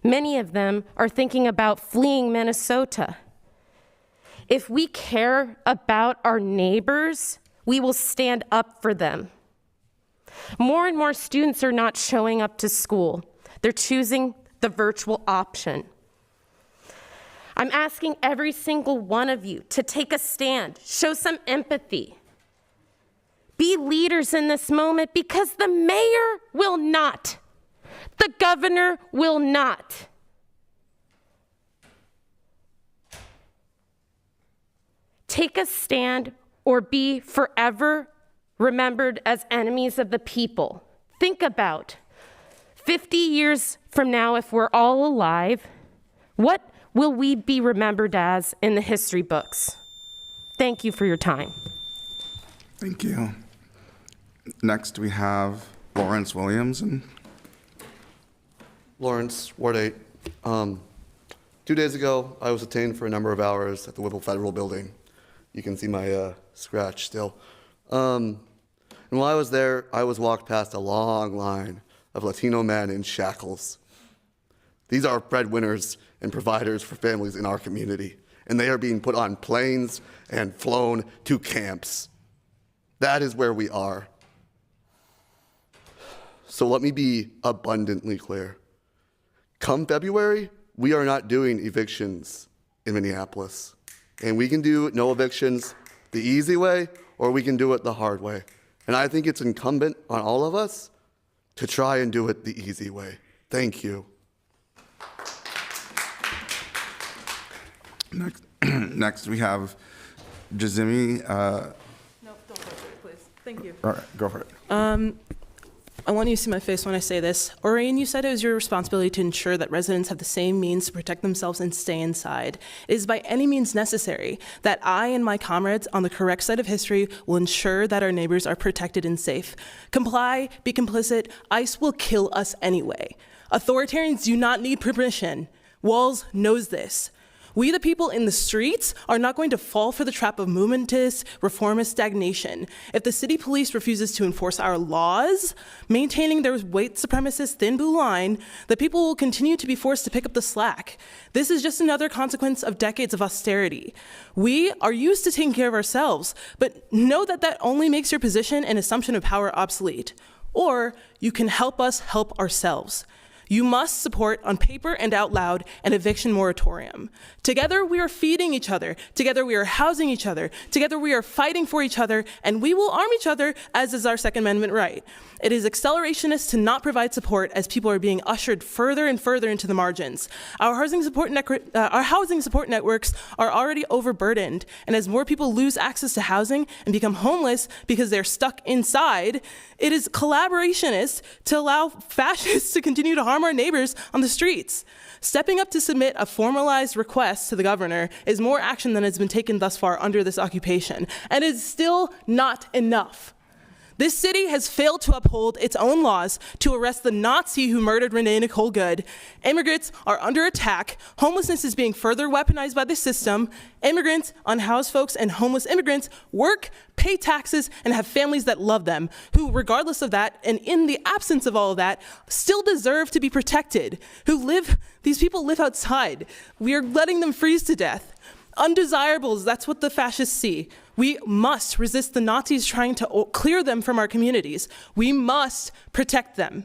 Many of them are thinking about fleeing Minnesota. If we care about our neighbors, we will stand up for them. More and more students are not showing up to school. They're choosing the virtual option. I'm asking every single one of you to take a stand, show some empathy. Be leaders in this moment because the mayor will not. The governor will not. Take a stand or be forever remembered as enemies of the people. Think about 50 years from now, if we're all alive, what will we be remembered as in the history books? Thank you for your time. Thank you. Next, we have Lawrence Williamson. Lawrence, Ward 8. 2 days ago, I was detained for a number of hours at the Whipple Federal Building. You can see my scratch still. And while I was there, I was walked past a long line of Latino men in shackles. These are breadwinners and providers for families in our community, and they are being put on planes and flown to camps. That is where we are. So let me be abundantly clear. Come February, we are not doing evictions in Minneapolis. And we can do no evictions the easy way, or we can do it the hard way. And I think it's incumbent on all of us to try and do it the easy way. Thank you. Next we have Jazimi. No, don't go for it, please. Thank you. All right, go for it. I want you to see my face when I say this. Orion, you said it was your responsibility to ensure that residents have the same means to protect themselves and stay inside. It is by any means necessary that I and my comrades on the correct side of history will ensure that our neighbors are protected and safe. Comply, be complicit, ICE will kill us anyway. Authoritarians do not need permission. Walls knows this. We, the people in the streets, are not going to fall for the trap of movementist, reformist stagnation. If the city police refuses to enforce our laws, maintaining their white supremacist thin blue line, the people will continue to be forced to pick up the slack. This is just another consequence of decades of austerity. We are used to taking care of ourselves, but know that that only makes your position and assumption of power obsolete. Or you can help us help ourselves. You must support, on paper and out loud, an eviction moratorium. Together, we are feeding each other. Together, we are housing each other. Together, we are fighting for each other, and we will arm each other, as is our Second Amendment right. It is accelerationist to not provide support as people are being ushered further and further into the margins. Our housing support networks are already overburdened, and as more people lose access to housing and become homeless because they're stuck inside, it is collaborationist to allow fascists to continue to harm our neighbors on the streets. Stepping up to submit a formalized request to the governor is more action than has been taken thus far under this occupation, and it's still not enough. This city has failed to uphold its own laws to arrest the Nazi who murdered Renee Nicole Good. Immigrants are under attack. Homelessness is being further weaponized by the system. Immigrants, unhoused folks, and homeless immigrants work, pay taxes, and have families that love them, who, regardless of that, and in the absence of all of that, still deserve to be protected. These people live outside. We are letting them freeze to death. Undesirables, that's what the fascists see. We must resist the Nazis trying to clear them from our communities. We must protect them.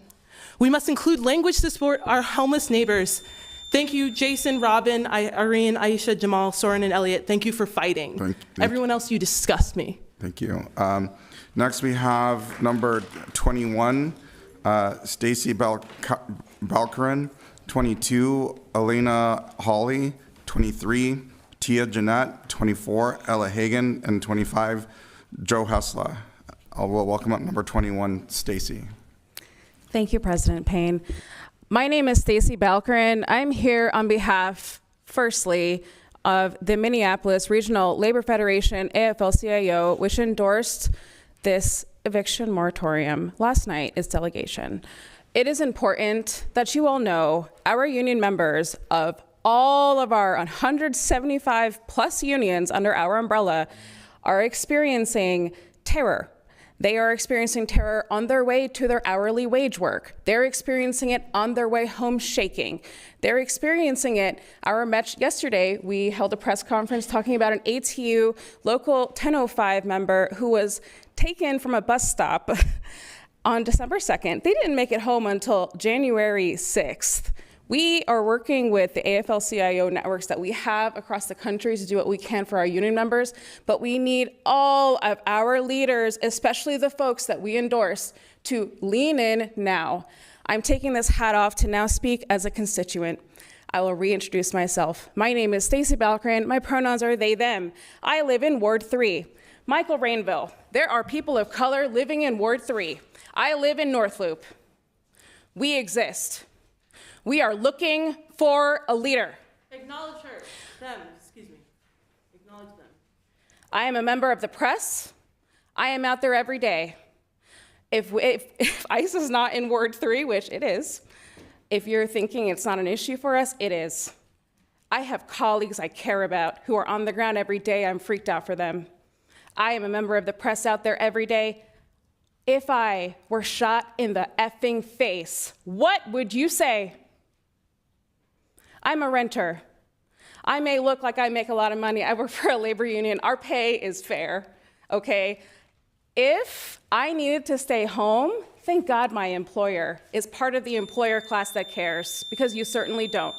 We must include language to support our homeless neighbors. Thank you, Jason, Robin, Irene, Aisha, Jamal, Soren, and Elliot. Thank you for fighting. Everyone else, you disgust me. Thank you. Next, we have number 21, Stacy Balcarin, 22, Elena Hawley, 23, Tia Jeanette, 24, Ella Hagan, and 25, Joe Hessla. I'll welcome up number 21, Stacy. Thank you, President Payne. My name is Stacy Balcarin. I'm here on behalf, firstly, of the Minneapolis Regional Labor Federation, AFL-CIO, which endorsed this eviction moratorium last night, its delegation. It is important that you all know our union members of all of our 175 plus unions under our umbrella are experiencing terror. They are experiencing terror on their way to their hourly wage work. They're experiencing it on their way home shaking. They're experiencing it. Yesterday, we held a press conference talking about an ATU Local 1005 member who was taken from a bus stop on December 2nd. They didn't make it home until January 6th. We are working with the AFL-CIO networks that we have across the country to do what we can for our union members, but we need all of our leaders, especially the folks that we endorse, to lean in now. I'm taking this hat off to now speak as a constituent. I will reintroduce myself. My name is Stacy Balcarin. My pronouns are they, them. I live in Ward 3. Michael Rainville. There are people of color living in Ward 3. I live in North Loop. We exist. We are looking for a leader. Acknowledge her. Them, excuse me. Acknowledge them. I am a member of the press. I am out there every day. If ICE is not in Ward 3, which it is, if you're thinking it's not an issue for us, it is. I have colleagues I care about who are on the ground every day. I'm freaked out for them. I am a member of the press out there every day. If I were shot in the effing face, what would you say? I'm a renter. I may look like I make a lot of money. I work for a labor union. Our pay is fair, okay? If I needed to stay home, thank God my employer is part of the employer class that cares, because you certainly don't.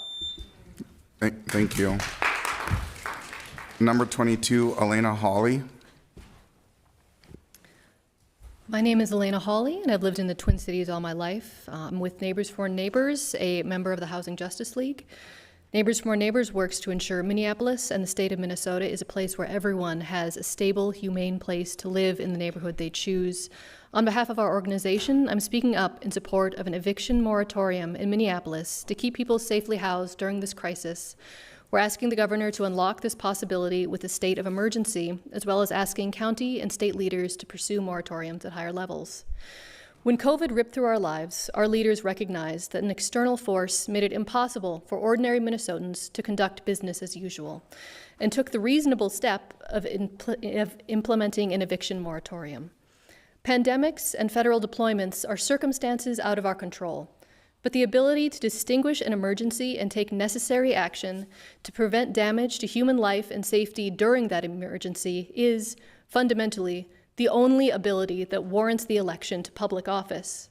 Thank you. Number 22, Elena Hawley. My name is Elena Hawley, and I've lived in the Twin Cities all my life. I'm with Neighbors for Neighbors, a member of the Housing Justice League. Neighbors for Neighbors works to ensure Minneapolis and the state of Minnesota is a place where everyone has a stable, humane place to live in the neighborhood they choose. On behalf of our organization, I'm speaking up in support of an eviction moratorium in Minneapolis to keep people safely housed during this crisis. We're asking the governor to unlock this possibility with a state of emergency, as well as asking county and state leaders to pursue moratoriums at higher levels. When COVID ripped through our lives, our leaders recognized that an external force made it impossible for ordinary Minnesotans to conduct business as usual, and took the reasonable step of implementing an eviction moratorium. Pandemics and federal deployments are circumstances out of our control, but the ability to distinguish an emergency and take necessary action to prevent damage to human life and safety during that emergency is, fundamentally, the only ability that warrants the election to public office.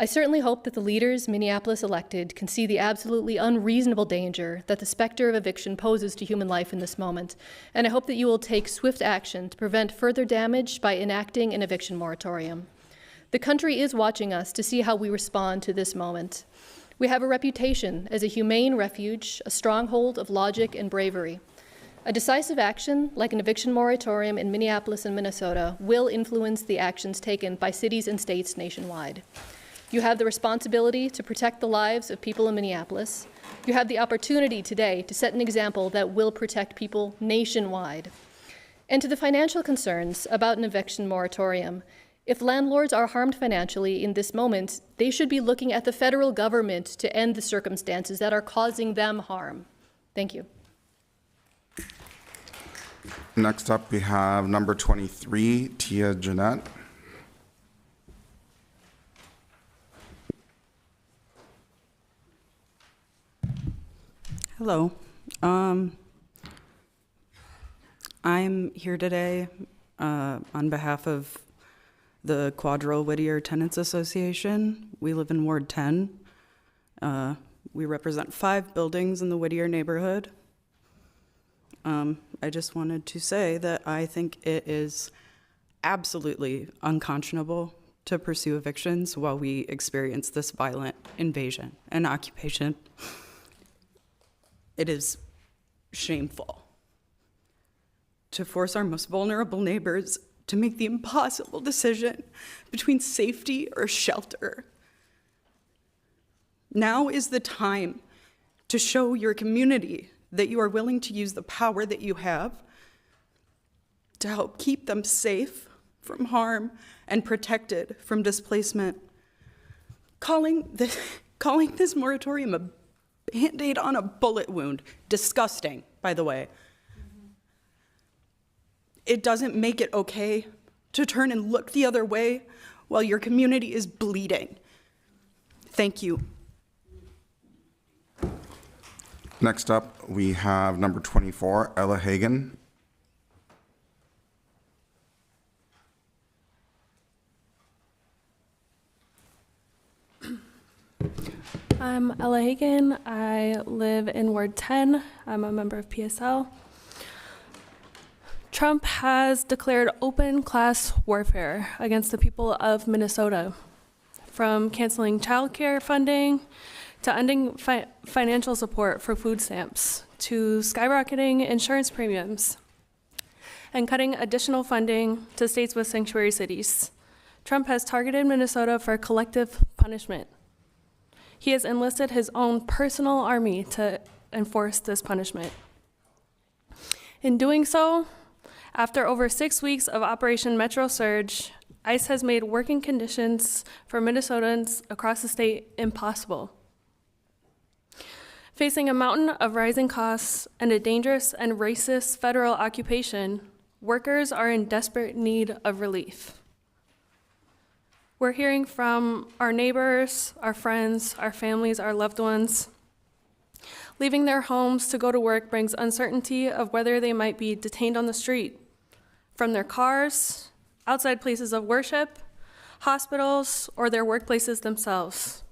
I certainly hope that the leaders Minneapolis elected can see the absolutely unreasonable danger that the specter of eviction poses to human life in this moment, and I hope that you will take swift action to prevent further damage by enacting an eviction moratorium. The country is watching us to see how we respond to this moment. We have a reputation as a humane refuge, a stronghold of logic and bravery. A decisive action, like an eviction moratorium in Minneapolis and Minnesota, will influence the actions taken by cities and states nationwide. You have the responsibility to protect the lives of people in Minneapolis. You have the opportunity today to set an example that will protect people nationwide. And to the financial concerns about an eviction moratorium, if landlords are harmed financially in this moment, they should be looking at the federal government to end the circumstances that are causing them harm. Thank you. Next up, we have number 23, Tia Jeanette. Hello. I'm here today on behalf of the Quadro Whittier Tenants Association. We live in Ward 10. We represent 5 buildings in the Whittier neighborhood. I just wanted to say that I think it is absolutely unconscionable to pursue evictions while we experience this violent invasion and occupation. It is shameful to force our most vulnerable neighbors to make the impossible decision between safety or shelter. Now is the time to show your community that you are willing to use the power that you have to help keep them safe from harm and protected from displacement. Calling this moratorium a Band-Aid on a bullet wound. Disgusting, by the way. It doesn't make it okay to turn and look the other way while your community is bleeding. Thank you. Next up, we have number 24, Ella Hagan. I'm Ella Hagan. I live in Ward 10. I'm a member of PSL. Trump has declared open class warfare against the people of Minnesota, from canceling childcare funding to ending financial support for food stamps, to skyrocketing insurance premiums, and cutting additional funding to states with sanctuary cities. Trump has targeted Minnesota for collective punishment. He has enlisted his own personal army to enforce this punishment. In doing so, after over 6 weeks of Operation Metro Surge, ICE has made working conditions for Minnesotans across the state impossible. Facing a mountain of rising costs and a dangerous and racist federal occupation, workers are in desperate need of relief. We're hearing from our neighbors, our friends, our families, our loved ones. Leaving their homes to go to work brings uncertainty of whether they might be detained on the street, from their cars, outside places of worship, hospitals, or their workplaces themselves.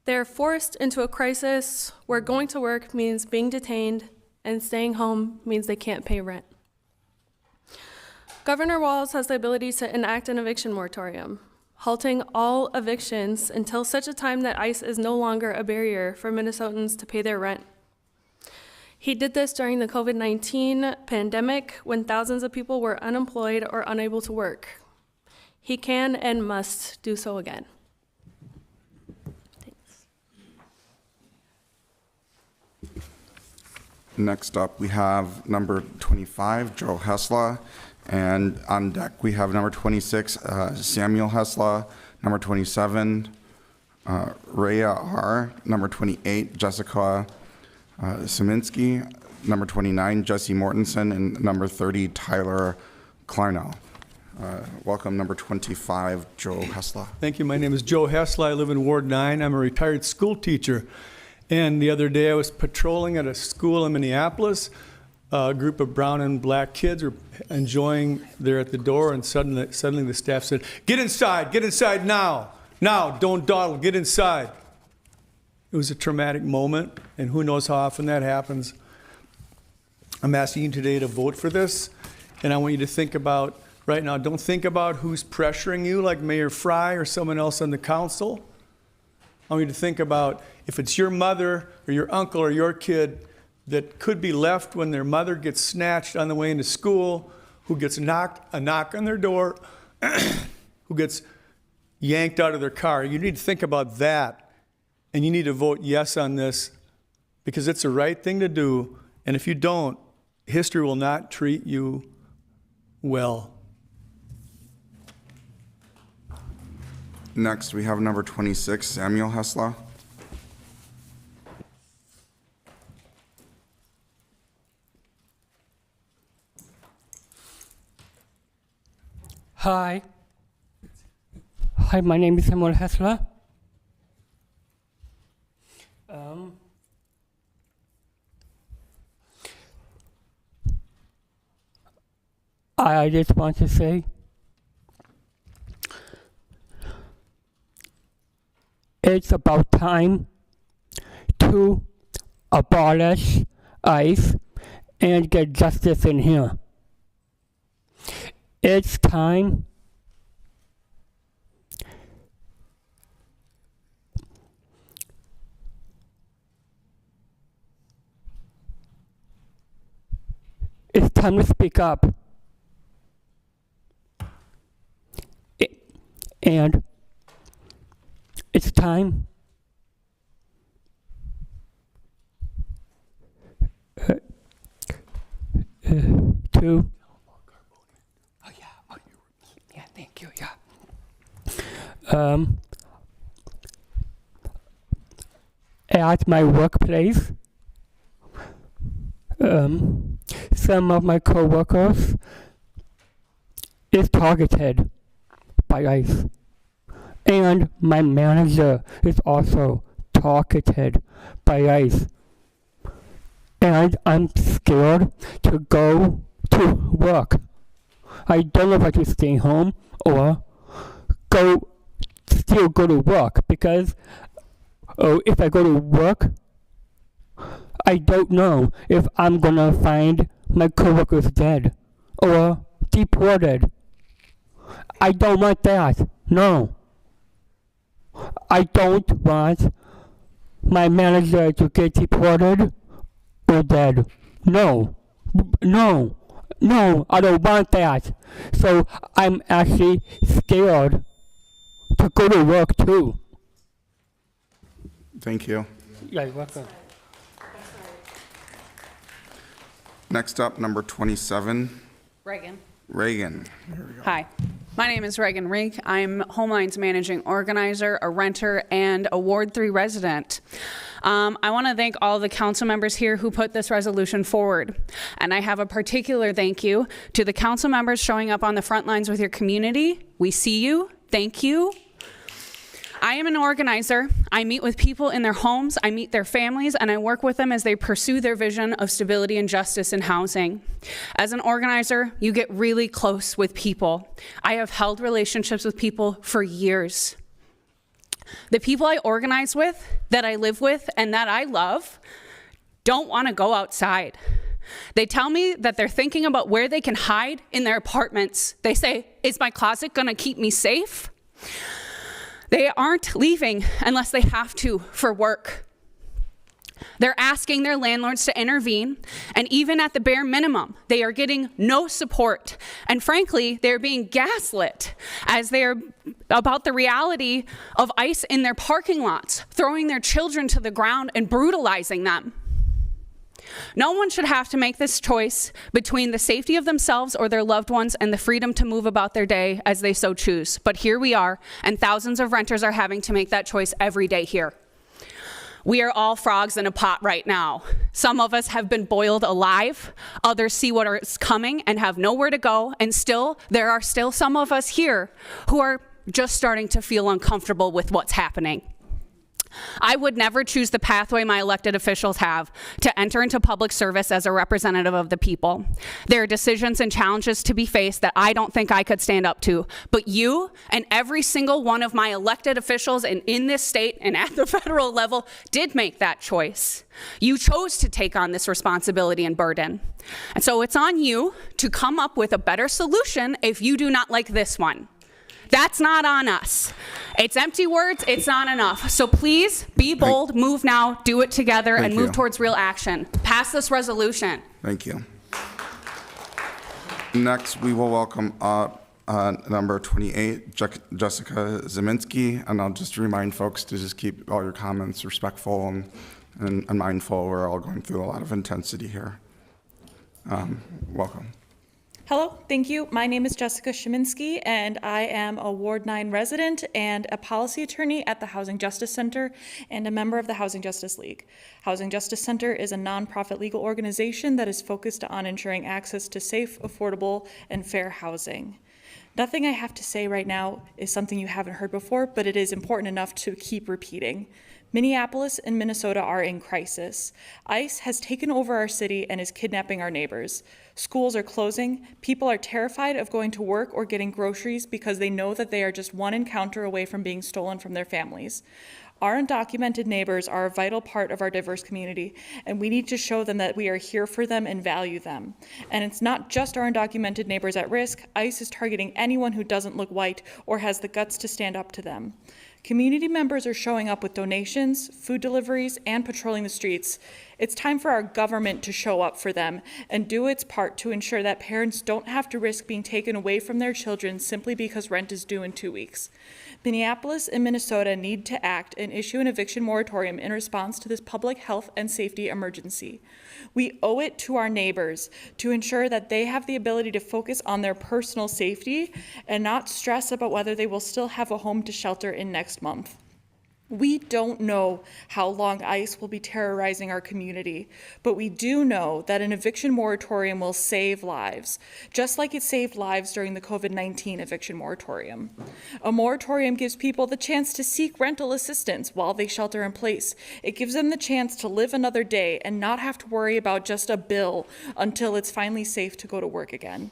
They're forced into a crisis where going to work means being detained and staying home means they can't pay rent. Governor Walz has the ability to enact an eviction moratorium, halting all evictions until such a time that ICE is no longer a barrier for Minnesotans to pay their rent. He did this during the COVID-19 pandemic when thousands of people were unemployed or unable to work. He can and must do so again. Thanks. Next up, we have number 25, Joe Hesla. And on deck, we have number 26, Samuel Hesla, number 27, Rhea R., number 28, Jessica Szyminski, number 29, Jesse Mortensen, and number 30, Tyler Klarnow. Welcome, number 25, Joe Hesla. Thank you. My name is Joe Hesla. I live in Ward 9. I'm a retired school teacher. And the other day I was patrolling at a school in Minneapolis. A group of brown and black kids were enjoying, they're at the door, and suddenly the staff said, get inside now. Now, don't dawdle, get inside. It was a traumatic moment, and who knows how often that happens. I'm asking you today to vote for this, and I want you to think about, right now, don't think about who's pressuring you, like Mayor Fry or someone else on the council. I want you to think about if it's your mother or your uncle or your kid that could be left when their mother gets snatched on the way into school, who gets a knock on their door, who gets yanked out of their car. You need to think about that, and you need to vote yes on this because it's the right thing to do, and if you don't, history will not treat you well. Next, we have number 26, Samuel Hesla. Hi. Hi, my name is Samuel Hesla. I just want to say it's about time to abolish ICE and get justice in here. It's time to speak up. And it's time to thank you, at my workplace, some of my coworkers is targeted by ICE, and my manager is also targeted by ICE, and I'm scared to go to work. I don't know if I should stay home or still go to work because if I go to work, I don't know if I'm gonna find my coworkers dead or deported. I don't want that. No. I don't want my manager to get deported or dead. No. No. No, I don't want that. So I'm actually scared to go to work too. Thank you. Yeah, you're welcome. Next up, number 27. Reagan. Reagan. Hi, my name is Reagan Rink. I'm Homeline's managing organizer, a renter, and a Ward 3 resident. I want to thank all the council members here who put this resolution forward. And I have a particular thank you to the council members showing up on the front lines with your community. We see you. Thank you. I am an organizer. I meet with people in their homes, I meet their families, and I work with them as they pursue their vision of stability and justice in housing. As an organizer, you get really close with people. I have held relationships with people for years. The people I organize with, that I live with, and that I love, don't want to go outside. They tell me that they're thinking about where they can hide in their apartments. They say, is my closet going to keep me safe? They aren't leaving unless they have to for work. They're asking their landlords to intervene, and even at the bare minimum, they are getting no support. And frankly, they're being gaslit as they're about the reality of ICE in their parking lots, throwing their children to the ground and brutalizing them. No one should have to make this choice between the safety of themselves or their loved ones and the freedom to move about their day as they so choose. But here we are, and thousands of renters are having to make that choice every day here. We are all frogs in a pot right now. Some of us have been boiled alive, others see what is coming and have nowhere to go, and still, there are still some of us here who are just starting to feel uncomfortable with what's happening. I would never choose the pathway my elected officials have to enter into public service as a representative of the people. There are decisions and challenges to be faced that I don't think I could stand up to, but you and every single one of my elected officials in this state and at the federal level did make that choice. You chose to take on this responsibility and burden. And so it's on you to come up with a better solution if you do not like this one. That's not on us. It's empty words, it's not enough. So please be bold, move now, do it together, and move towards real action. Pass this resolution. Thank you. Next, we will welcome number 28, Jessica Zeminski, and I'll just remind folks to just keep all your comments respectful and mindful. We're all going through a lot of intensity here. Welcome. Hello, thank you. My name is Jessica Sheminski, and I am a Ward 9 resident and a policy attorney at the Housing Justice Center and a member of the Housing Justice League. Housing Justice Center is a nonprofit legal organization that is focused on ensuring access to safe, affordable, and fair housing. Nothing I have to say right now is something you haven't heard before, but it is important enough to keep repeating. Minneapolis and Minnesota are in crisis. ICE has taken over our city and is kidnapping our neighbors. Schools are closing. People are terrified of going to work or getting groceries because they know that they are just one encounter away from being stolen from their families. Our undocumented neighbors are a vital part of our diverse community, and we need to show them that we are here for them and value them. And it's not just our undocumented neighbors at risk. ICE is targeting anyone who doesn't look white or has the guts to stand up to them. Community members are showing up with donations, food deliveries, and patrolling the streets. It's time for our government to show up for them and do its part to ensure that parents don't have to risk being taken away from their children simply because rent is due in 2 weeks. Minneapolis and Minnesota need to act and issue an eviction moratorium in response to this public health and safety emergency. We owe it to our neighbors to ensure that they have the ability to focus on their personal safety and not stress about whether they will still have a home to shelter in next month. We don't know how long ICE will be terrorizing our community, but we do know that an eviction moratorium will save lives, just like it saved lives during the COVID-19 eviction moratorium. A moratorium gives people the chance to seek rental assistance while they shelter in place. It gives them the chance to live another day and not have to worry about just a bill until it's finally safe to go to work again.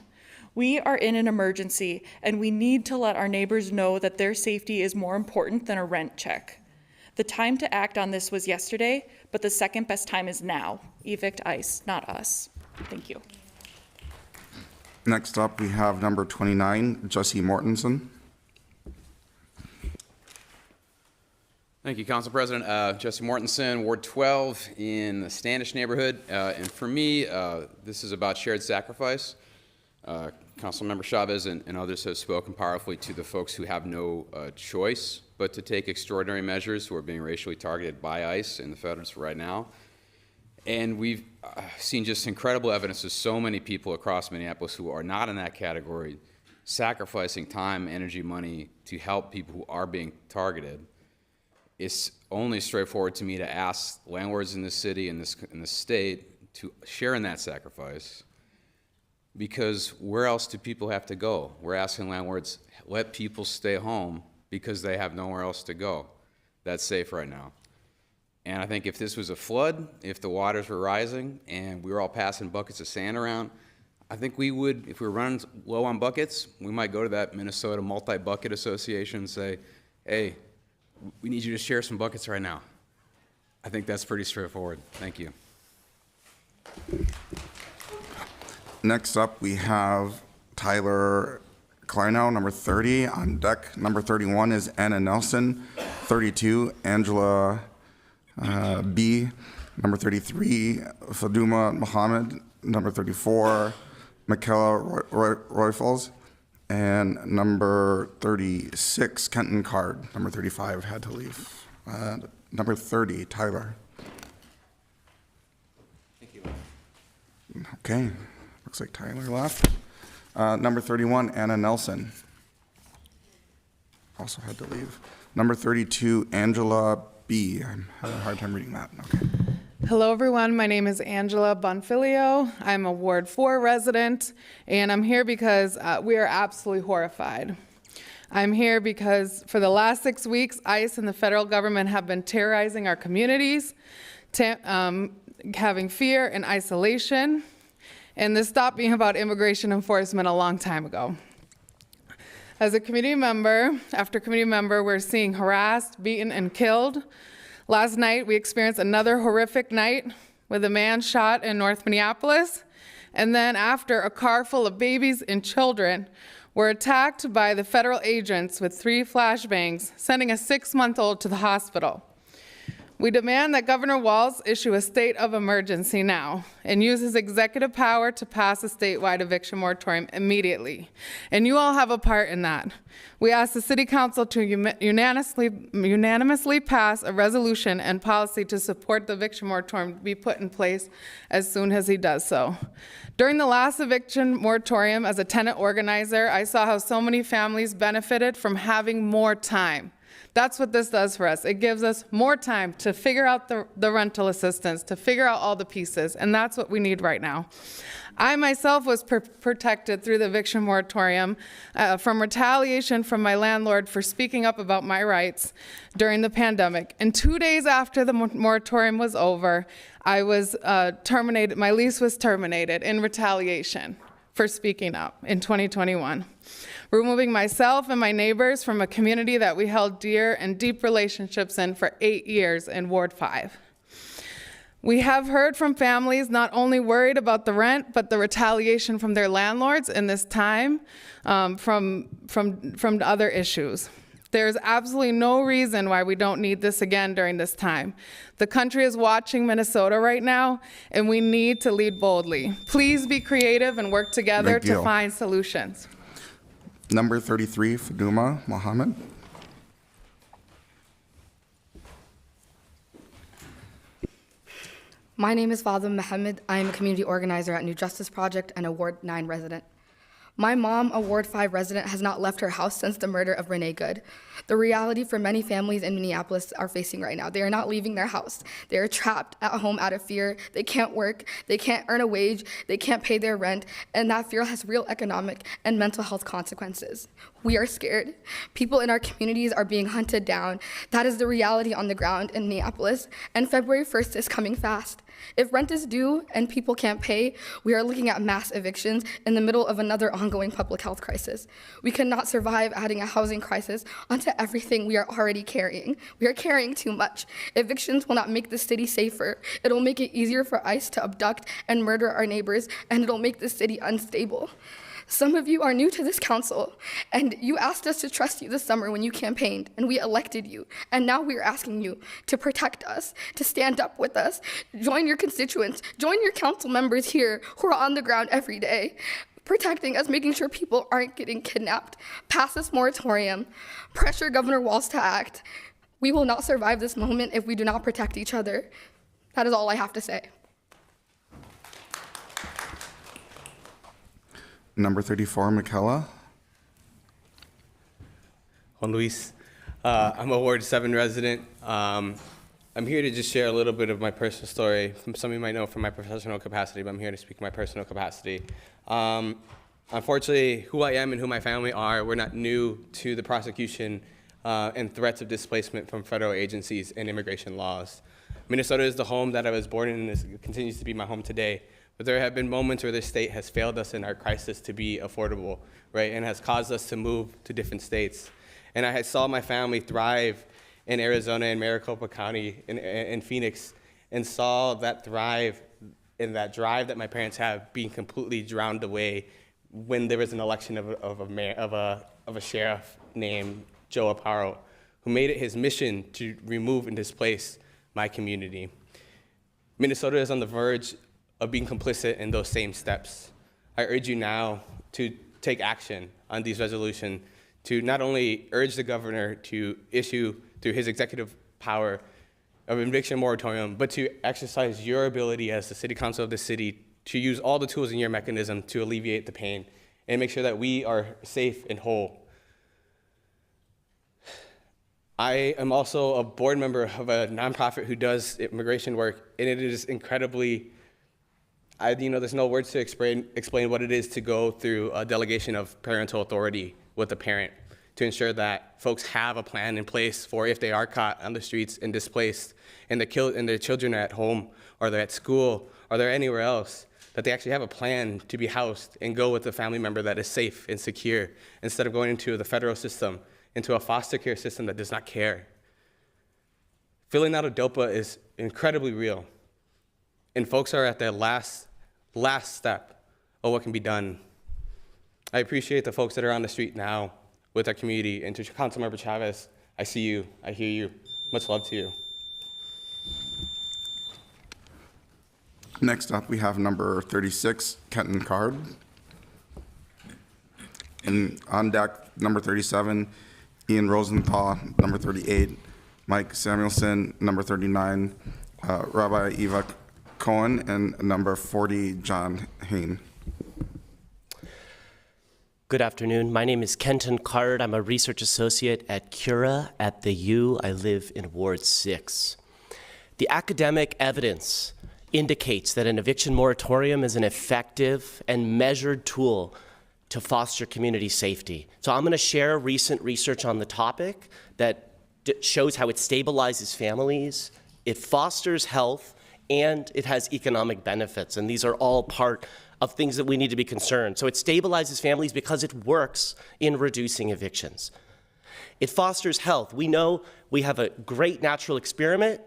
We are in an emergency, and we need to let our neighbors know that their safety is more important than a rent check. The time to act on this was yesterday, but the second best time is now. Evict ICE, not us. Thank you. Next up, we have number 29, Jesse Mortensen. Thank you, Council President. Jesse Mortensen, Ward 12 in the Standish neighborhood. And for me, this is about shared sacrifice. Councilmember Chavez and others have spoken powerfully to the folks who have no choice but to take extraordinary measures, who are being racially targeted by ICE and the federals right now. And we've seen just incredible evidence of so many people across Minneapolis who are not in that category, sacrificing time, energy, money to help people who are being targeted. It's only straightforward to me to ask landlords in this city and in this state to share in that sacrifice, because where else do people have to go? We're asking landlords, let people stay home because they have nowhere else to go that's safe right now. And I think if this was a flood, if the waters were rising and we were all passing buckets of sand around, I think we would, if we were running low on buckets, we might go to that Minnesota Multi-Bucket Association and say, hey, we need you to share some buckets right now. I think that's pretty straightforward. Thank you. Next up, we have Tyler Kleinow, number 30 on deck. Number 31 is Anna Nelson. 32, Angela B. Number 33, Faduma Mohammed. Number 34, Michaela Royfels. And number 36, Kenton Card. Number 35 had to leave. Number 30, Tyler. Thank you. Okay. Looks like Tyler left. Number 31, Anna Nelson. Also had to leave. Number 32, Angela B. I'm having a hard time reading that. Okay. Hello, everyone. My name is Angela Bonfilio. I'm a Ward 4 resident, and I'm here because we are absolutely horrified. I'm here because for the last 6 weeks, ICE and the federal government have been terrorizing our communities, having fear and isolation, and this stopped being about immigration enforcement a long time ago. As a community member, after community member, we're seeing harassed, beaten, and killed. Last night, we experienced another horrific night with a man shot in North Minneapolis. And then after, a car full of babies and children were attacked by the federal agents with 3 flashbangs, sending a 6-month-old to the hospital. We demand that Governor Walz issue a state of emergency now and use his executive power to pass a statewide eviction moratorium immediately. And you all have a part in that. We ask the City Council to unanimously pass a resolution and policy to support the eviction moratorium to be put in place as soon as he does so. During the last eviction moratorium, as a tenant organizer, I saw how so many families benefited from having more time. That's what this does for us. It gives us more time to figure out the rental assistance, to figure out all the pieces, and that's what we need right now. I myself was protected through the eviction moratorium from retaliation from my landlord for speaking up about my rights during the pandemic. And 2 days after the moratorium was over, I was terminated. My lease was terminated in retaliation for speaking up in 2021. Removing myself and my neighbors from a community that we held dear and deep relationships in for 8 years in Ward 5. We have heard from families not only worried about the rent, but the retaliation from their landlords in this time from other issues. There's absolutely no reason why we don't need this again during this time. The country is watching Minnesota right now, and we need to lead boldly. Please be creative and work together to find solutions. Number 33, Faduma Mohammed. My name is Faduma Mohammed. I am a community organizer at New Justice Project and a Ward 9 resident. My mom, a Ward 5 resident, has not left her house since the murder of Renee Good. The reality for many families in Minneapolis are facing right now. They are not leaving their house. They are trapped at home out of fear. They can't work. They can't earn a wage. They can't pay their rent. And that fear has real economic and mental health consequences. We are scared. People in our communities are being hunted down. That is the reality on the ground in Minneapolis. And February 1st is coming fast. If rent is due and people can't pay, we are looking at mass evictions in the middle of another ongoing public health crisis. We cannot survive adding a housing crisis onto everything we are already carrying. We are carrying too much. Evictions will not make the city safer. It'll make it easier for ICE to abduct and murder our neighbors, and it'll make the city unstable. Some of you are new to this council, and you asked us to trust you this summer when you campaigned, and we elected you. And now we are asking you to protect us, to stand up with us. Join your constituents, join your council members here who are on the ground every day, protecting us, making sure people aren't getting kidnapped. Pass this moratorium, pressure Governor Walz to act. We will not survive this moment if we do not protect each other. That is all I have to say. Number 34, Michaela. Juan Luis. I'm a Ward 7 resident. I'm here to just share a little bit of my personal story. Some of you might know from my professional capacity, but I'm here to speak in my personal capacity. Unfortunately, who I am and who my family are, we're not new to the prosecution and threats of displacement from federal agencies and immigration laws. Minnesota is the home that I was born in and continues to be my home today. But there have been moments where this state has failed us in our crisis to be affordable, right, and has caused us to move to different states. And I saw my family thrive in Arizona and Maricopa County in Phoenix, and saw that thrive and that drive that my parents have being completely drowned away when there was an election of a sheriff named Joe Aparo, who made it his mission to remove and displace my community. Minnesota is on the verge of being complicit in those same steps. I urge you now to take action on these resolutions, to not only urge the governor to issue through his executive power of eviction moratorium, but to exercise your ability as the city council of the city to use all the tools in your mechanism to alleviate the pain and make sure that we are safe and whole. I am also a board member of a nonprofit who does immigration work, and it is incredibly, there's no words to explain what it is to go through a delegation of parental authority with a parent, to ensure that folks have a plan in place for if they are caught on the streets and displaced and their children are at home or they're at school or they're anywhere else, that they actually have a plan to be housed and go with a family member that is safe and secure instead of going into the federal system, into a foster care system that does not care. Filling out a DOPA is incredibly real, and folks are at their last step of what can be done. I appreciate the folks that are on the street now with our community, and to Councilmember Chavez, I see you, I hear you. Much love to you. Next up, we have number 36, Kenton Card. And on deck, number 37, Ian Rosenthal, number 38, Mike Samuelson, number 39, Rabbi Eva Cohen, and number 40, John Hain. Good afternoon. My name is Kenton Card. I'm a research associate at Cura at the U. I live in Ward 6. The academic evidence indicates that an eviction moratorium is an effective and measured tool to foster community safety. So I'm going to share recent research on the topic that shows how it stabilizes families, it fosters health, and it has economic benefits. And these are all part of things that we need to be concerned. So it stabilizes families because it works in reducing evictions. It fosters health. We know we have a great natural experiment,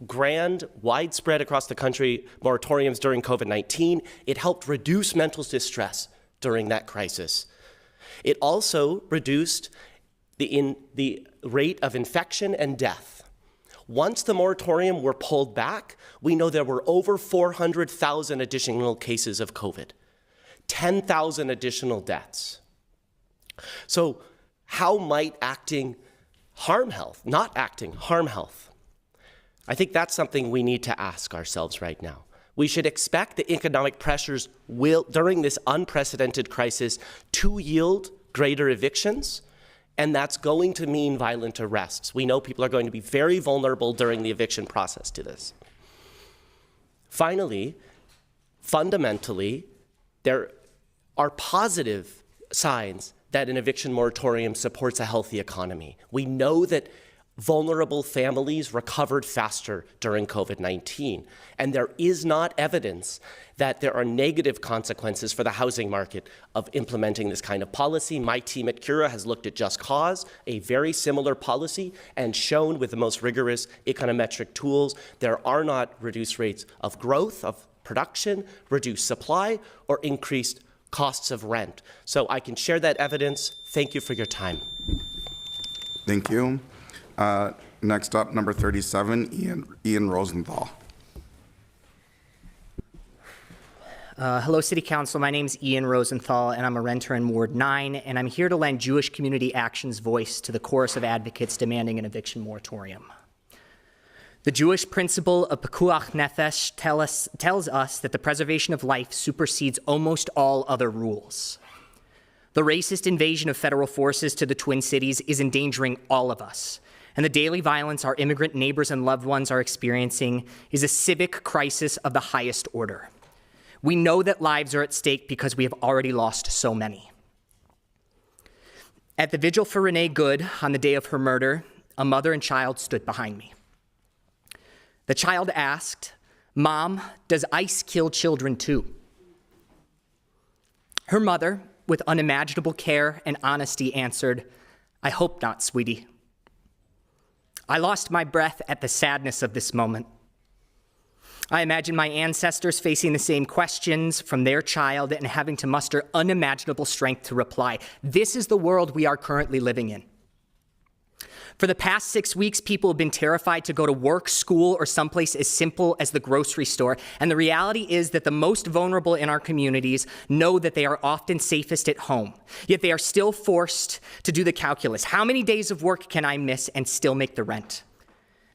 grand, widespread across the country moratoriums during COVID-19. It helped reduce mental distress during that crisis. It also reduced the rate of infection and death. Once the moratorium were pulled back, we know there were over 400,000 additional cases of COVID, 10,000 additional deaths. So how might acting harm health, not acting harm health? I think that's something we need to ask ourselves right now. We should expect the economic pressures will, during this unprecedented crisis, to yield greater evictions, and that's going to mean violent arrests. We know people are going to be very vulnerable during the eviction process to this. Finally, fundamentally, there are positive signs that an eviction moratorium supports a healthy economy. We know that vulnerable families recovered faster during COVID-19, and there is not evidence that there are negative consequences for the housing market of implementing this kind of policy. My team at Cura has looked at Just Cause, a very similar policy, and shown with the most rigorous econometric tools there are not reduced rates of growth, of production, reduced supply, or increased costs of rent. So I can share that evidence. Thank you for your time. Thank you. Next up, number 37, Ian Rosenthal. Hello, City Council. My name is Ian Rosenthal, and I'm a renter in Ward 9, and I'm here to lend Jewish Community Action's voice to the chorus of advocates demanding an eviction moratorium. The Jewish principle of pekuach nefesh tells us that the preservation of life supersedes almost all other rules. The racist invasion of federal forces to the Twin Cities is endangering all of us, and the daily violence our immigrant neighbors and loved ones are experiencing is a civic crisis of the highest order. We know that lives are at stake because we have already lost so many. At the vigil for Renee Good on the day of her murder, a mother and child stood behind me. The child asked, "Mom, does ICE kill children too?" Her mother, with unimaginable care and honesty, answered, "I hope not, sweetie." I lost my breath at the sadness of this moment. I imagine my ancestors facing the same questions from their child and having to muster unimaginable strength to reply. This is the world we are currently living in. For the past 6 weeks, people have been terrified to go to work, school, or someplace as simple as the grocery store. And the reality is that the most vulnerable in our communities know that they are often safest at home. Yet they are still forced to do the calculus. How many days of work can I miss and still make the rent?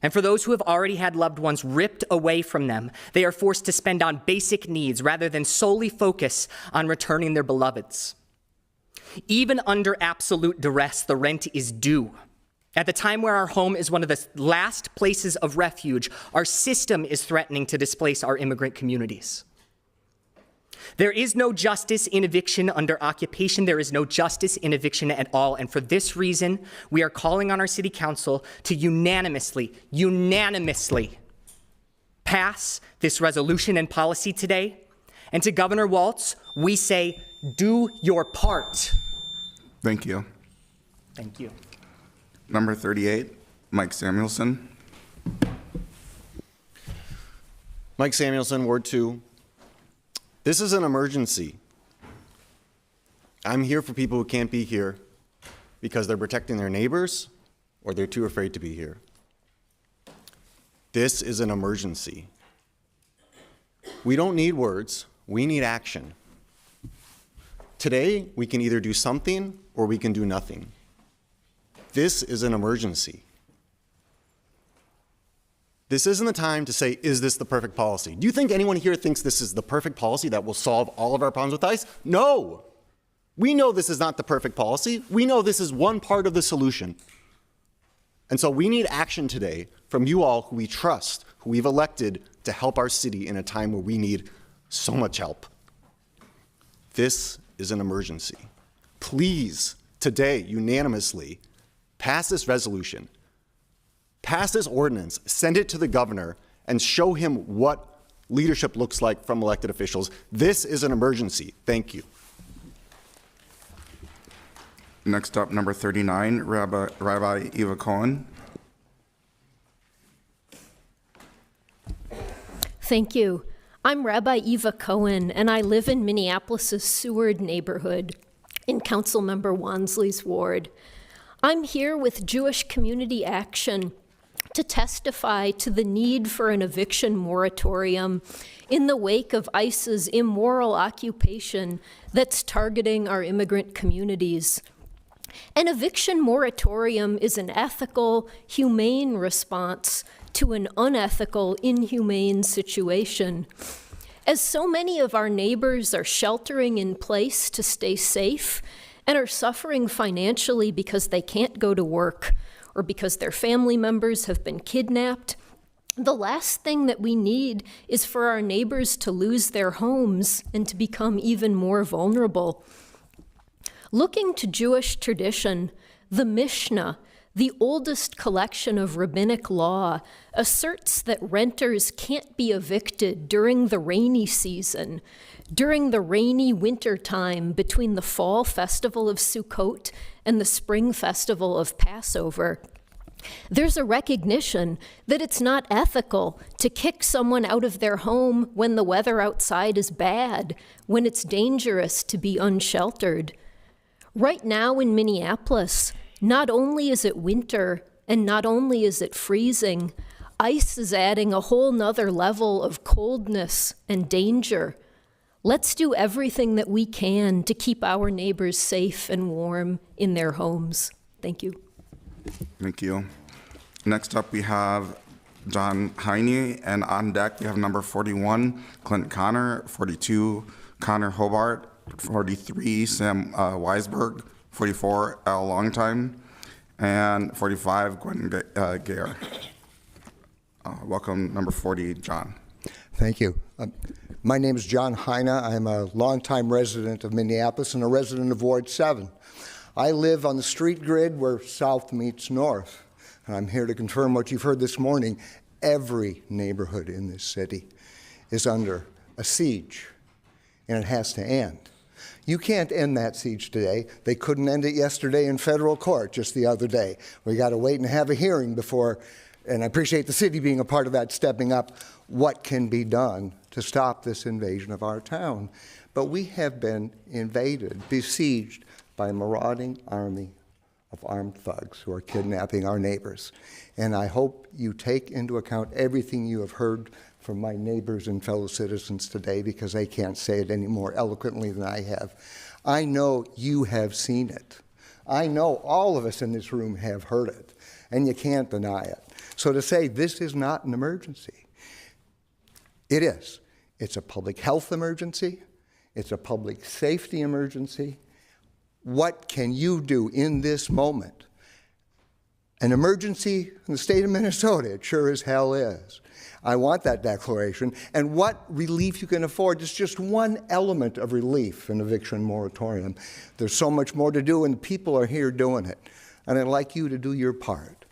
And for those who have already had loved ones ripped away from them, they are forced to spend on basic needs rather than solely focus on returning their beloveds. Even under absolute duress, the rent is due. At the time where our home is one of the last places of refuge, our system is threatening to displace our immigrant communities. There is no justice in eviction under occupation. There is no justice in eviction at all. And for this reason, we are calling on our city council to unanimously pass this resolution and policy today. And to Governor Walz, we say, do your part. Thank you. Thank you. Number 38, Mike Samuelson. Mike Samuelson, Ward 2. This is an emergency. I'm here for people who can't be here because they're protecting their neighbors or they're too afraid to be here. This is an emergency. We don't need words, we need action. Today, we can either do something or we can do nothing. This is an emergency. This isn't the time to say, is this the perfect policy? Do you think anyone here thinks this is the perfect policy that will solve all of our problems with ICE? No. We know this is not the perfect policy. We know this is one part of the solution. And so we need action today from you all who we trust, who we've elected to help our city in a time where we need so much help. This is an emergency. Please, today, unanimously, pass this resolution. Pass this ordinance, send it to the governor, and show him what leadership looks like from elected officials. This is an emergency. Thank you. Next up, number 39, Rabbi Eva Cohen. Thank you. I'm Rabbi Eva Cohen, and I live in Minneapolis' Seward neighborhood in Councilmember Wansley's ward. I'm here with Jewish Community Action to testify to the need for an eviction moratorium in the wake of ICE's immoral occupation that's targeting our immigrant communities. An eviction moratorium is an ethical, humane response to an unethical, inhumane situation. As so many of our neighbors are sheltering in place to stay safe and are suffering financially because they can't go to work or because their family members have been kidnapped, the last thing that we need is for our neighbors to lose their homes and to become even more vulnerable. Looking to Jewish tradition, the Mishnah, the oldest collection of rabbinic law, asserts that renters can't be evicted during the rainy season, during the rainy winter time between the fall festival of Sukkot and the spring festival of Passover. There's a recognition that it's not ethical to kick someone out of their home when the weather outside is bad, when it's dangerous to be unsheltered. Right now in Minneapolis, not only is it winter and not only is it freezing, ICE is adding a whole nother level of coldness and danger. Let's do everything that we can to keep our neighbors safe and warm in their homes. Thank you. Thank you. Next up, we have John Heine, and on deck, we have number 41, Clint Connor, 42, Connor Hobart, 43, Sam Weisberg, 44, Al Longtime, and 45, Gwen Gare. Welcome, number 40, John. Thank you. My name is John Heine. I'm a longtime resident of Minneapolis and a resident of Ward 7. I live on the street grid where south meets north, and I'm here to confirm what you've heard this morning. Every neighborhood in this city is under a siege, and it has to end. You can't end that siege today. They couldn't end it yesterday in federal court just the other day. We got to wait and have a hearing before, and I appreciate the city being a part of that, stepping up what can be done to stop this invasion of our town. But we have been invaded, besieged by a marauding army of armed thugs who are kidnapping our neighbors. And I hope you take into account everything you have heard from my neighbors and fellow citizens today, because they can't say it any more eloquently than I have. I know you have seen it. I know all of us in this room have heard it, and you can't deny it. So to say this is not an emergency, it is. It's a public health emergency. It's a public safety emergency. What can you do in this moment an emergency in the state of Minnesota. It sure as hell is. I want that declaration. And what relief you can afford is just one element of relief in eviction moratorium. There's so much more to do, and people are here doing it. And I'd like you to do your part.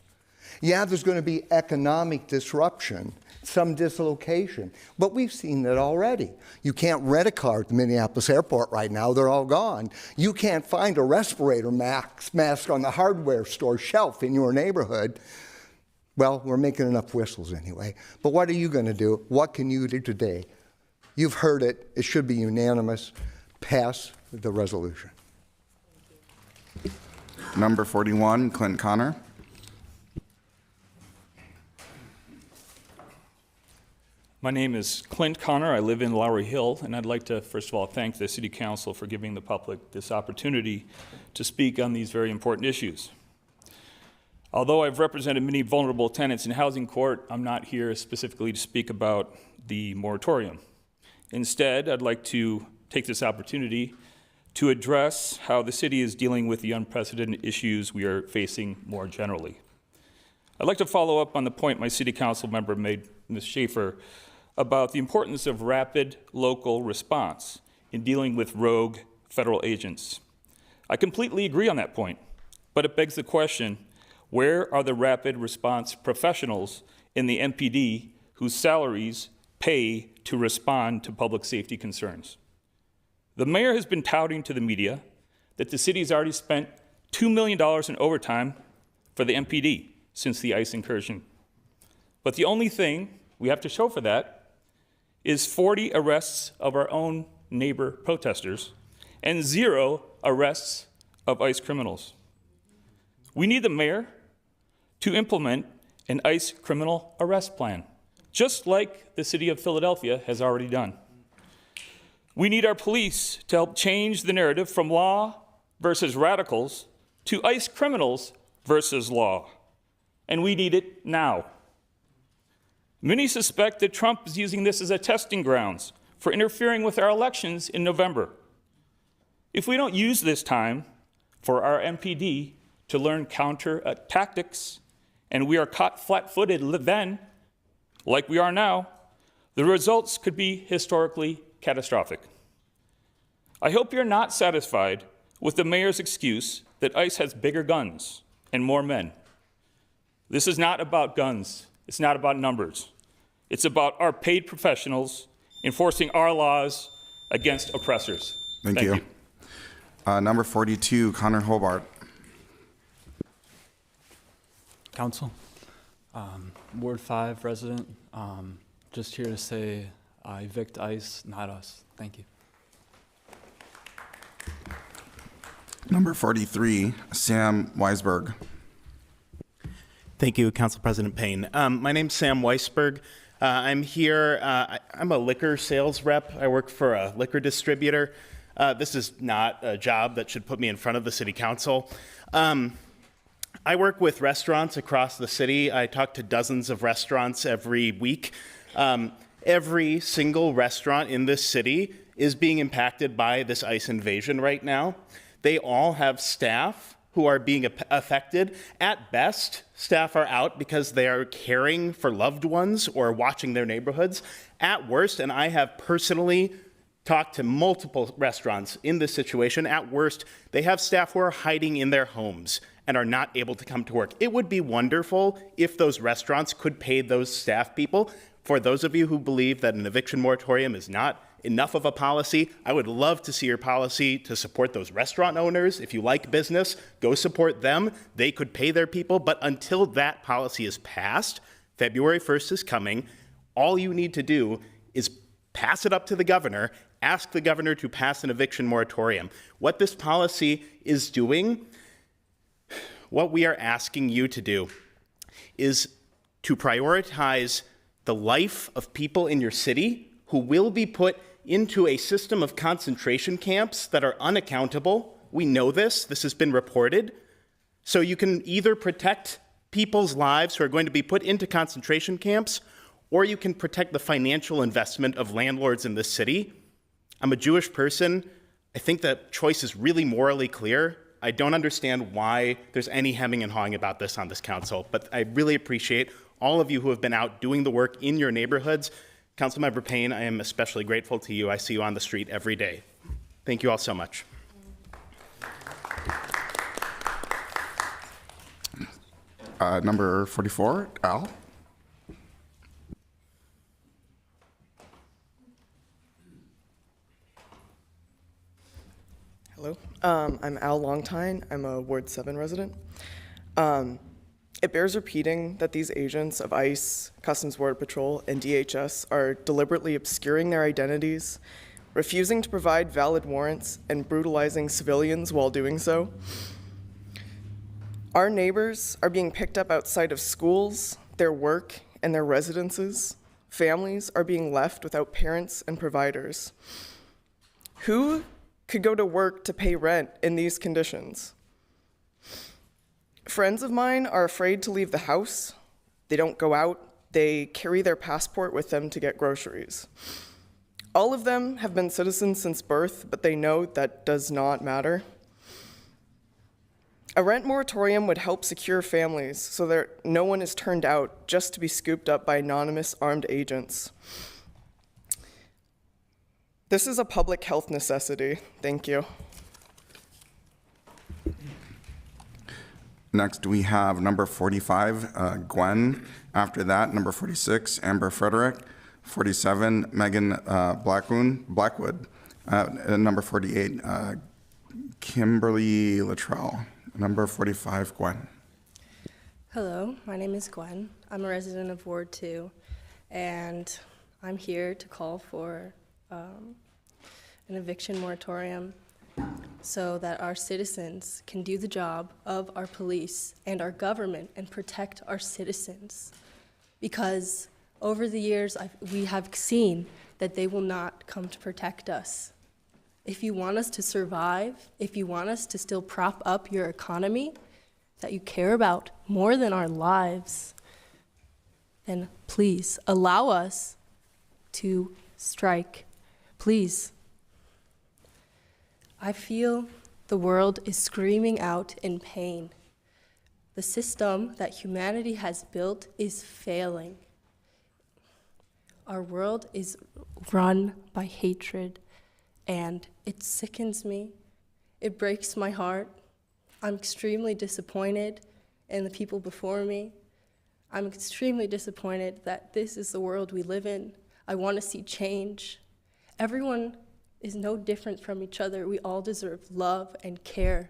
Yeah, there's going to be economic disruption, some dislocation, but we've seen that already. You can't rent a car at the Minneapolis airport right now. They're all gone. You can't find a respirator mask on the hardware store shelf in your neighborhood. Well, we're making enough whistles anyway. But what are you going to do? What can you do today? You've heard it. It should be unanimous. Pass the resolution. Number 41, Clint Connor. My name is Clint Connor. I live in Lowry Hill, and I'd like to, first of all, thank the City Council for giving the public this opportunity to speak on these very important issues. Although I've represented many vulnerable tenants in housing court, I'm not here specifically to speak about the moratorium. Instead, I'd like to take this opportunity to address how the city is dealing with the unprecedented issues we are facing more generally. I'd like to follow up on the point my City Council member made, Ms. Schaefer, about the importance of rapid local response in dealing with rogue federal agents. I completely agree on that point, but it begs the question, where are the rapid response professionals in the MPD whose salaries pay to respond to public safety concerns? The mayor has been touting to the media that the city has already spent $2 million in overtime for the MPD since the ICE incursion. But the only thing we have to show for that is 40 arrests of our own neighbor protesters and 0 arrests of ICE criminals. We need the mayor to implement an ICE criminal arrest plan, just like the city of Philadelphia has already done. We need our police to help change the narrative from law versus radicals to ICE criminals versus law. And we need it now. Many suspect that Trump is using this as a testing grounds for interfering with our elections in November. If we don't use this time for our MPD to learn counter tactics, and we are caught flat-footed then, like we are now, the results could be historically catastrophic. I hope you're not satisfied with the mayor's excuse that ICE has bigger guns and more men. This is not about guns. It's not about numbers. It's about our paid professionals enforcing our laws against oppressors. Thank you. Number 42, Connor Hobart. Council, Ward 5 resident, just here to say evict ICE, not us. Thank you. Number 43, Sam Weisberg. Thank you, Council President Payne. My name's Sam Weisberg. I'm here, I'm a liquor sales rep. I work for a liquor distributor. This is not a job that should put me in front of the City Council. I work with restaurants across the city. I talk to dozens of restaurants every week. Every single restaurant in this city is being impacted by this ICE invasion right now. They all have staff who are being affected. At best, staff are out because they are caring for loved ones or watching their neighborhoods. At worst, and I have personally talked to multiple restaurants in this situation, at worst, they have staff who are hiding in their homes and are not able to come to work. It would be wonderful if those restaurants could pay those staff people. For those of you who believe that an eviction moratorium is not enough of a policy, I would love to see your policy to support those restaurant owners. If you like business, go support them. They could pay their people. But until that policy is passed, February 1st is coming, all you need to do is pass it up to the governor, ask the governor to pass an eviction moratorium. What this policy is doing, what we are asking you to do, is to prioritize the life of people in your city who will be put into a system of concentration camps that are unaccountable. We know this. This has been reported. So you can either protect people's lives who are going to be put into concentration camps, or you can protect the financial investment of landlords in this city. I'm a Jewish person. I think that choice is really morally clear. I don't understand why there's any hemming and hawing about this on this council, but I really appreciate all of you who have been out doing the work in your neighborhoods. Councilmember Payne, I am especially grateful to you. I see you on the street every day. Thank you all so much. Number 44, Al. Hello, I'm Al Longtine. I'm a Ward 7 resident. It bears repeating that these agents of ICE, Customs Border Patrol, and DHS are deliberately obscuring their identities, refusing to provide valid warrants, and brutalizing civilians while doing so. Our neighbors are being picked up outside of schools, their work, and their residences. Families are being left without parents and providers. Who could go to work to pay rent in these conditions? Friends of mine are afraid to leave the house. They don't go out. They carry their passport with them to get groceries. All of them have been citizens since birth, but they know that does not matter. A rent moratorium would help secure families so that no one is turned out just to be scooped up by anonymous armed agents. This is a public health necessity. Thank you. Next, we have number 45, Gwen. After that, number 46, Amber Frederick. 47, Megan Blackwood. And number 48, Kimberly Luttrell. Number 45, Gwen. Hello, my name is Gwen. I'm a resident of Ward 2, and I'm here to call for an eviction moratorium so that our citizens can do the job of our police and our government and protect our citizens. Because over the years, we have seen that they will not come to protect us. If you want us to survive, if you want us to still prop up your economy that you care about more than our lives, then please allow us to strike. Please. I feel the world is screaming out in pain. The system that humanity has built is failing. Our world is run by hatred, and it sickens me. It breaks my heart. I'm extremely disappointed in the people before me. I'm extremely disappointed that this is the world we live in. I want to see change. Everyone is no different from each other. We all deserve love and care.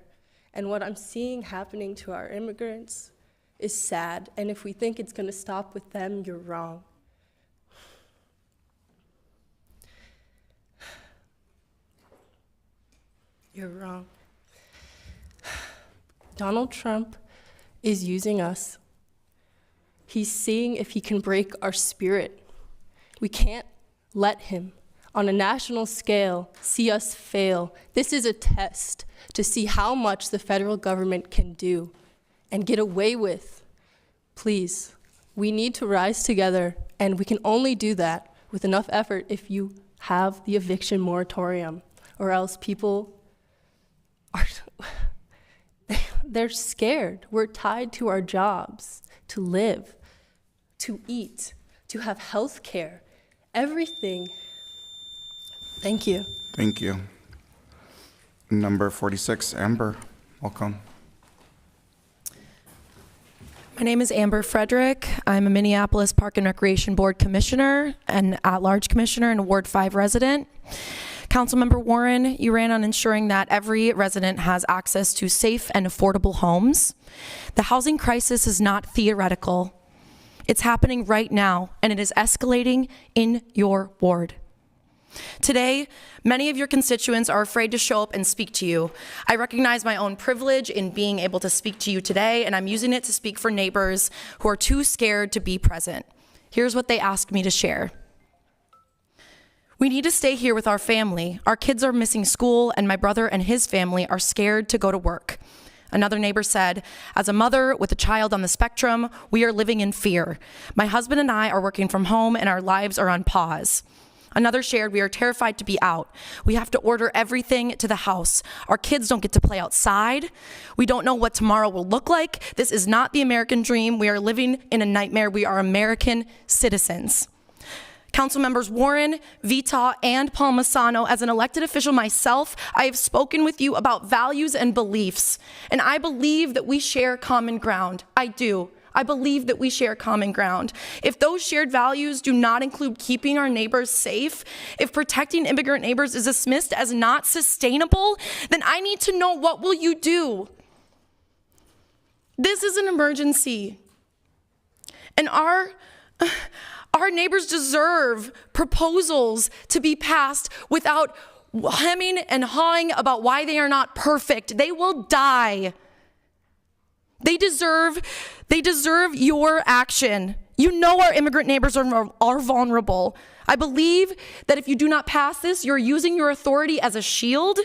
And what I'm seeing happening to our immigrants is sad. And if we think it's going to stop with them, you're wrong. You're wrong. Donald Trump is using us. He's seeing if he can break our spirit. We can't let him, on a national scale, see us fail. This is a test to see how much the federal government can do and get away with. Please, we need to rise together, and we can only do that with enough effort if you have the eviction moratorium, or else people are, they're scared. We're tied to our jobs, to live, to eat, to have health care, everything. Thank you. Thank you. Number 46, Amber. Welcome. My name is Amber Frederick. I'm a Minneapolis Park and Recreation Board Commissioner and at-large commissioner and a Ward 5 resident. Councilmember Warren, you ran on ensuring that every resident has access to safe and affordable homes. The housing crisis is not theoretical. It's happening right now, and it is escalating in your ward. Today, many of your constituents are afraid to show up and speak to you. I recognize my own privilege in being able to speak to you today, and I'm using it to speak for neighbors who are too scared to be present. Here's what they asked me to share. We need to stay here with our family. Our kids are missing school, and my brother and his family are scared to go to work. Another neighbor said, as a mother with a child on the spectrum, we are living in fear. My husband and I are working from home, and our lives are on pause. Another shared, we are terrified to be out. We have to order everything to the house. Our kids don't get to play outside. We don't know what tomorrow will look like. This is not the American dream. We are living in a nightmare. We are American citizens. Council members Warren, Vita, and Palmisano, as an elected official myself, I have spoken with you about values and beliefs, and I believe that we share common ground. I do. I believe that we share common ground. If those shared values do not include keeping our neighbors safe, if protecting immigrant neighbors is dismissed as not sustainable, then I need to know, what will you do? This is an emergency, and our neighbors deserve proposals to be passed without hemming and hawing about why they are not perfect. They will die. They deserve your action. You know our immigrant neighbors are vulnerable. I believe that if you do not pass this, you're using your authority as a shield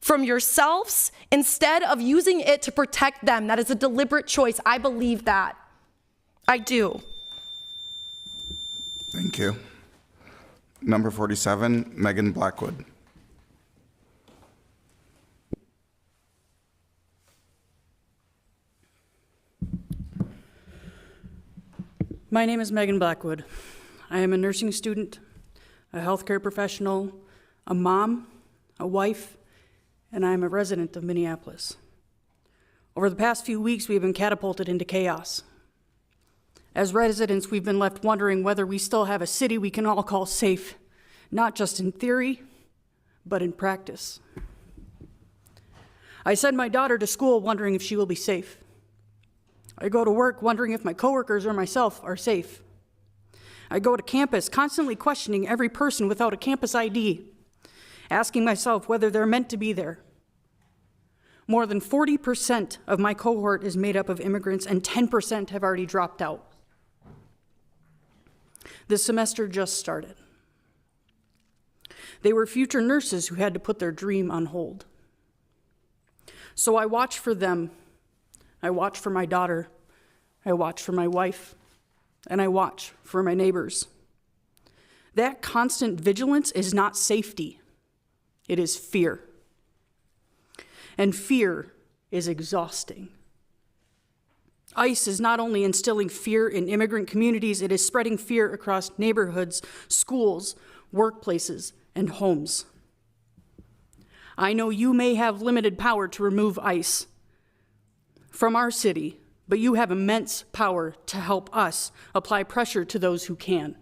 from yourselves instead of using it to protect them. That is a deliberate choice. I believe that. I do. Thank you. Number 47, Megan Blackwood. My name is Megan Blackwood. I am a nursing student, a healthcare professional, a mom, a wife, and I am a resident of Minneapolis. Over the past few weeks, we have been catapulted into chaos. As residents, we've been left wondering whether we still have a city we can all call safe, not just in theory, but in practice. I send my daughter to school wondering if she will be safe. I go to work wondering if my coworkers or myself are safe. I go to campus constantly questioning every person without a campus ID, asking myself whether they're meant to be there. More than 40% of my cohort is made up of immigrants, and 10% have already dropped out. This semester just started. They were future nurses who had to put their dream on hold. So I watch for them. I watch for my daughter. I watch for my wife. And I watch for my neighbors. That constant vigilance is not safety. It is fear. And fear is exhausting. ICE is not only instilling fear in immigrant communities, it is spreading fear across neighborhoods, schools, workplaces, and homes. I know you may have limited power to remove ICE from our city, but you have immense power to help us apply pressure to those who can.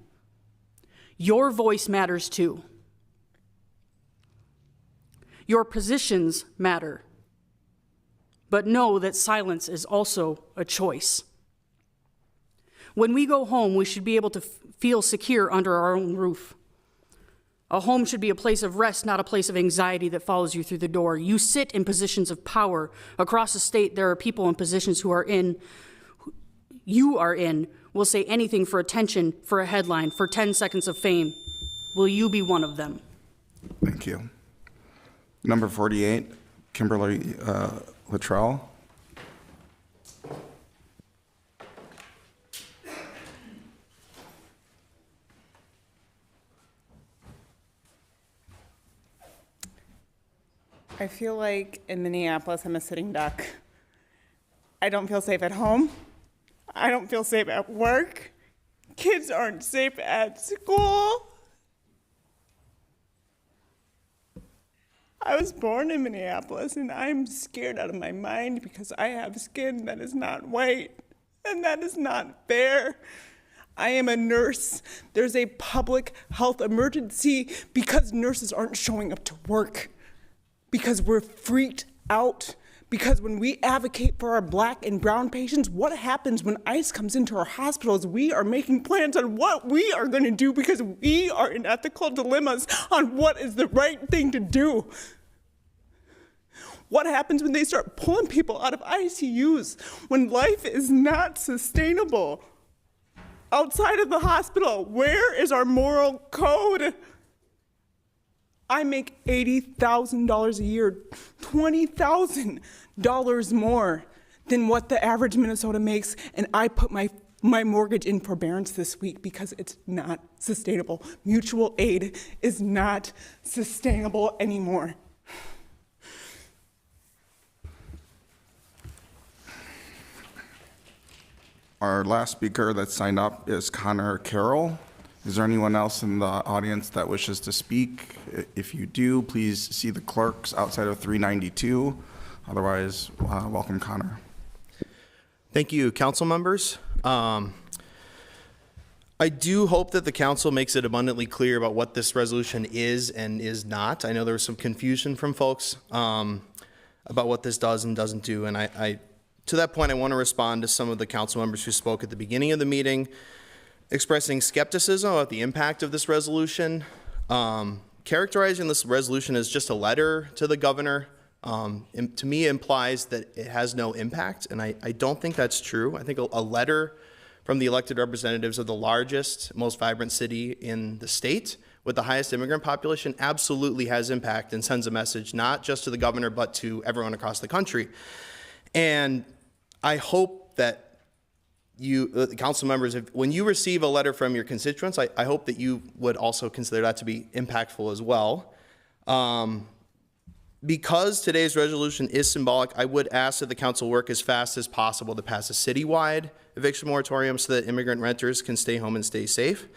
Your voice matters too. Your positions matter. But know that silence is also a choice. When we go home, we should be able to feel secure under our own roof. A home should be a place of rest, not a place of anxiety that follows you through the door. You sit in positions of power. Across the state, there are people in positions you are in, will say anything for attention, for a headline, for 10 seconds of fame. Will you be one of them? Thank you. Number 48, Kimberly Luttrell. I feel like in Minneapolis, I'm a sitting duck. I don't feel safe at home. I don't feel safe at work. Kids aren't safe at school. I was born in Minneapolis, and I'm scared out of my mind because I have skin that is not white, and that is not fair. I am a nurse. There's a public health emergency because nurses aren't showing up to work, because we're freaked out, because when we advocate for our Black and brown patients, what happens when ICE comes into our hospitals? We are making plans on what we are going to do because we are in ethical dilemmas on what is the right thing to do. What happens when they start pulling people out of ICUs, when life is not sustainable? Outside of the hospital, where is our moral code? I make $80,000 a year, $20,000 more than what the average Minnesota makes, and I put my my mortgage in forbearance this week because it's not sustainable. Mutual aid is not sustainable anymore. Our last speaker that signed up is Connor Carroll. Is there anyone else in the audience that wishes to speak? If you do, please see the clerks outside of 392. Otherwise, welcome Connor. Thank you, council members. I do hope that the council makes it abundantly clear about what this resolution is and is not. I know there was some confusion from folks about what this does and doesn't do, and I to that point, I want to respond to some of the council members who spoke at the beginning of the meeting, expressing skepticism about the impact of this resolution, characterizing this resolution as just a letter to the governor. To me, implies that it has no impact, and I don't think that's true. I think a letter from the elected representatives of the largest, most vibrant city in the state with the highest immigrant population absolutely has impact and sends a message not just to the governor but to everyone across the country. And I hope that you, the council members, when you receive a letter from your constituents, I hope that you would also consider that to be impactful as well. Because today's resolution is symbolic, I would ask that the council work as fast as possible to pass a citywide eviction moratorium so that immigrant renters can stay home and stay safe.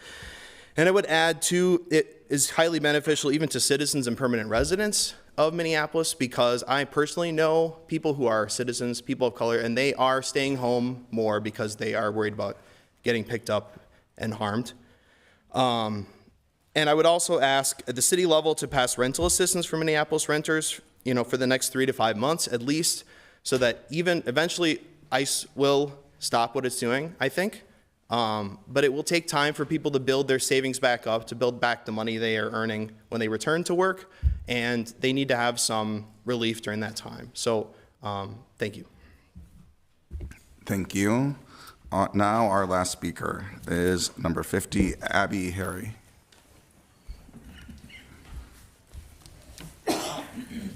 And I would add too, it is highly beneficial even to citizens and permanent residents of Minneapolis, because I personally know people who are citizens, people of color, and they are staying home more because they are worried about getting picked up and harmed. And I would also ask at the city level to pass rental assistance for Minneapolis renters, for the next 3 to 5 months at least, so that even eventually ICE will stop what it's doing, I think. But it will take time for people to build their savings back up, to build back the money they are earning when they return to work, and they need to have some relief during that time. So, thank you. Thank you. Now our last speaker is number 50, Abby Harry.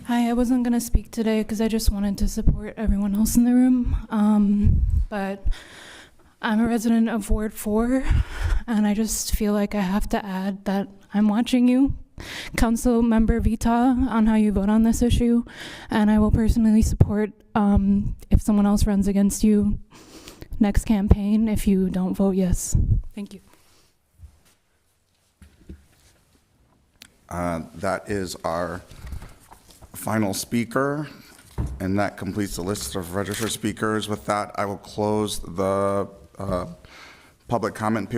Hi, I wasn't going to speak today because I just wanted to support everyone else in the room, but I'm a resident of Ward 4, and I just feel like I have to add that I'm watching you, Council Member Vita, on how you vote on this issue, and I will personally support if someone else runs against you next campaign if you don't vote yes. Thank you. That is our final speaker, and that completes the list of registered speakers. With that, I will close the public comment period.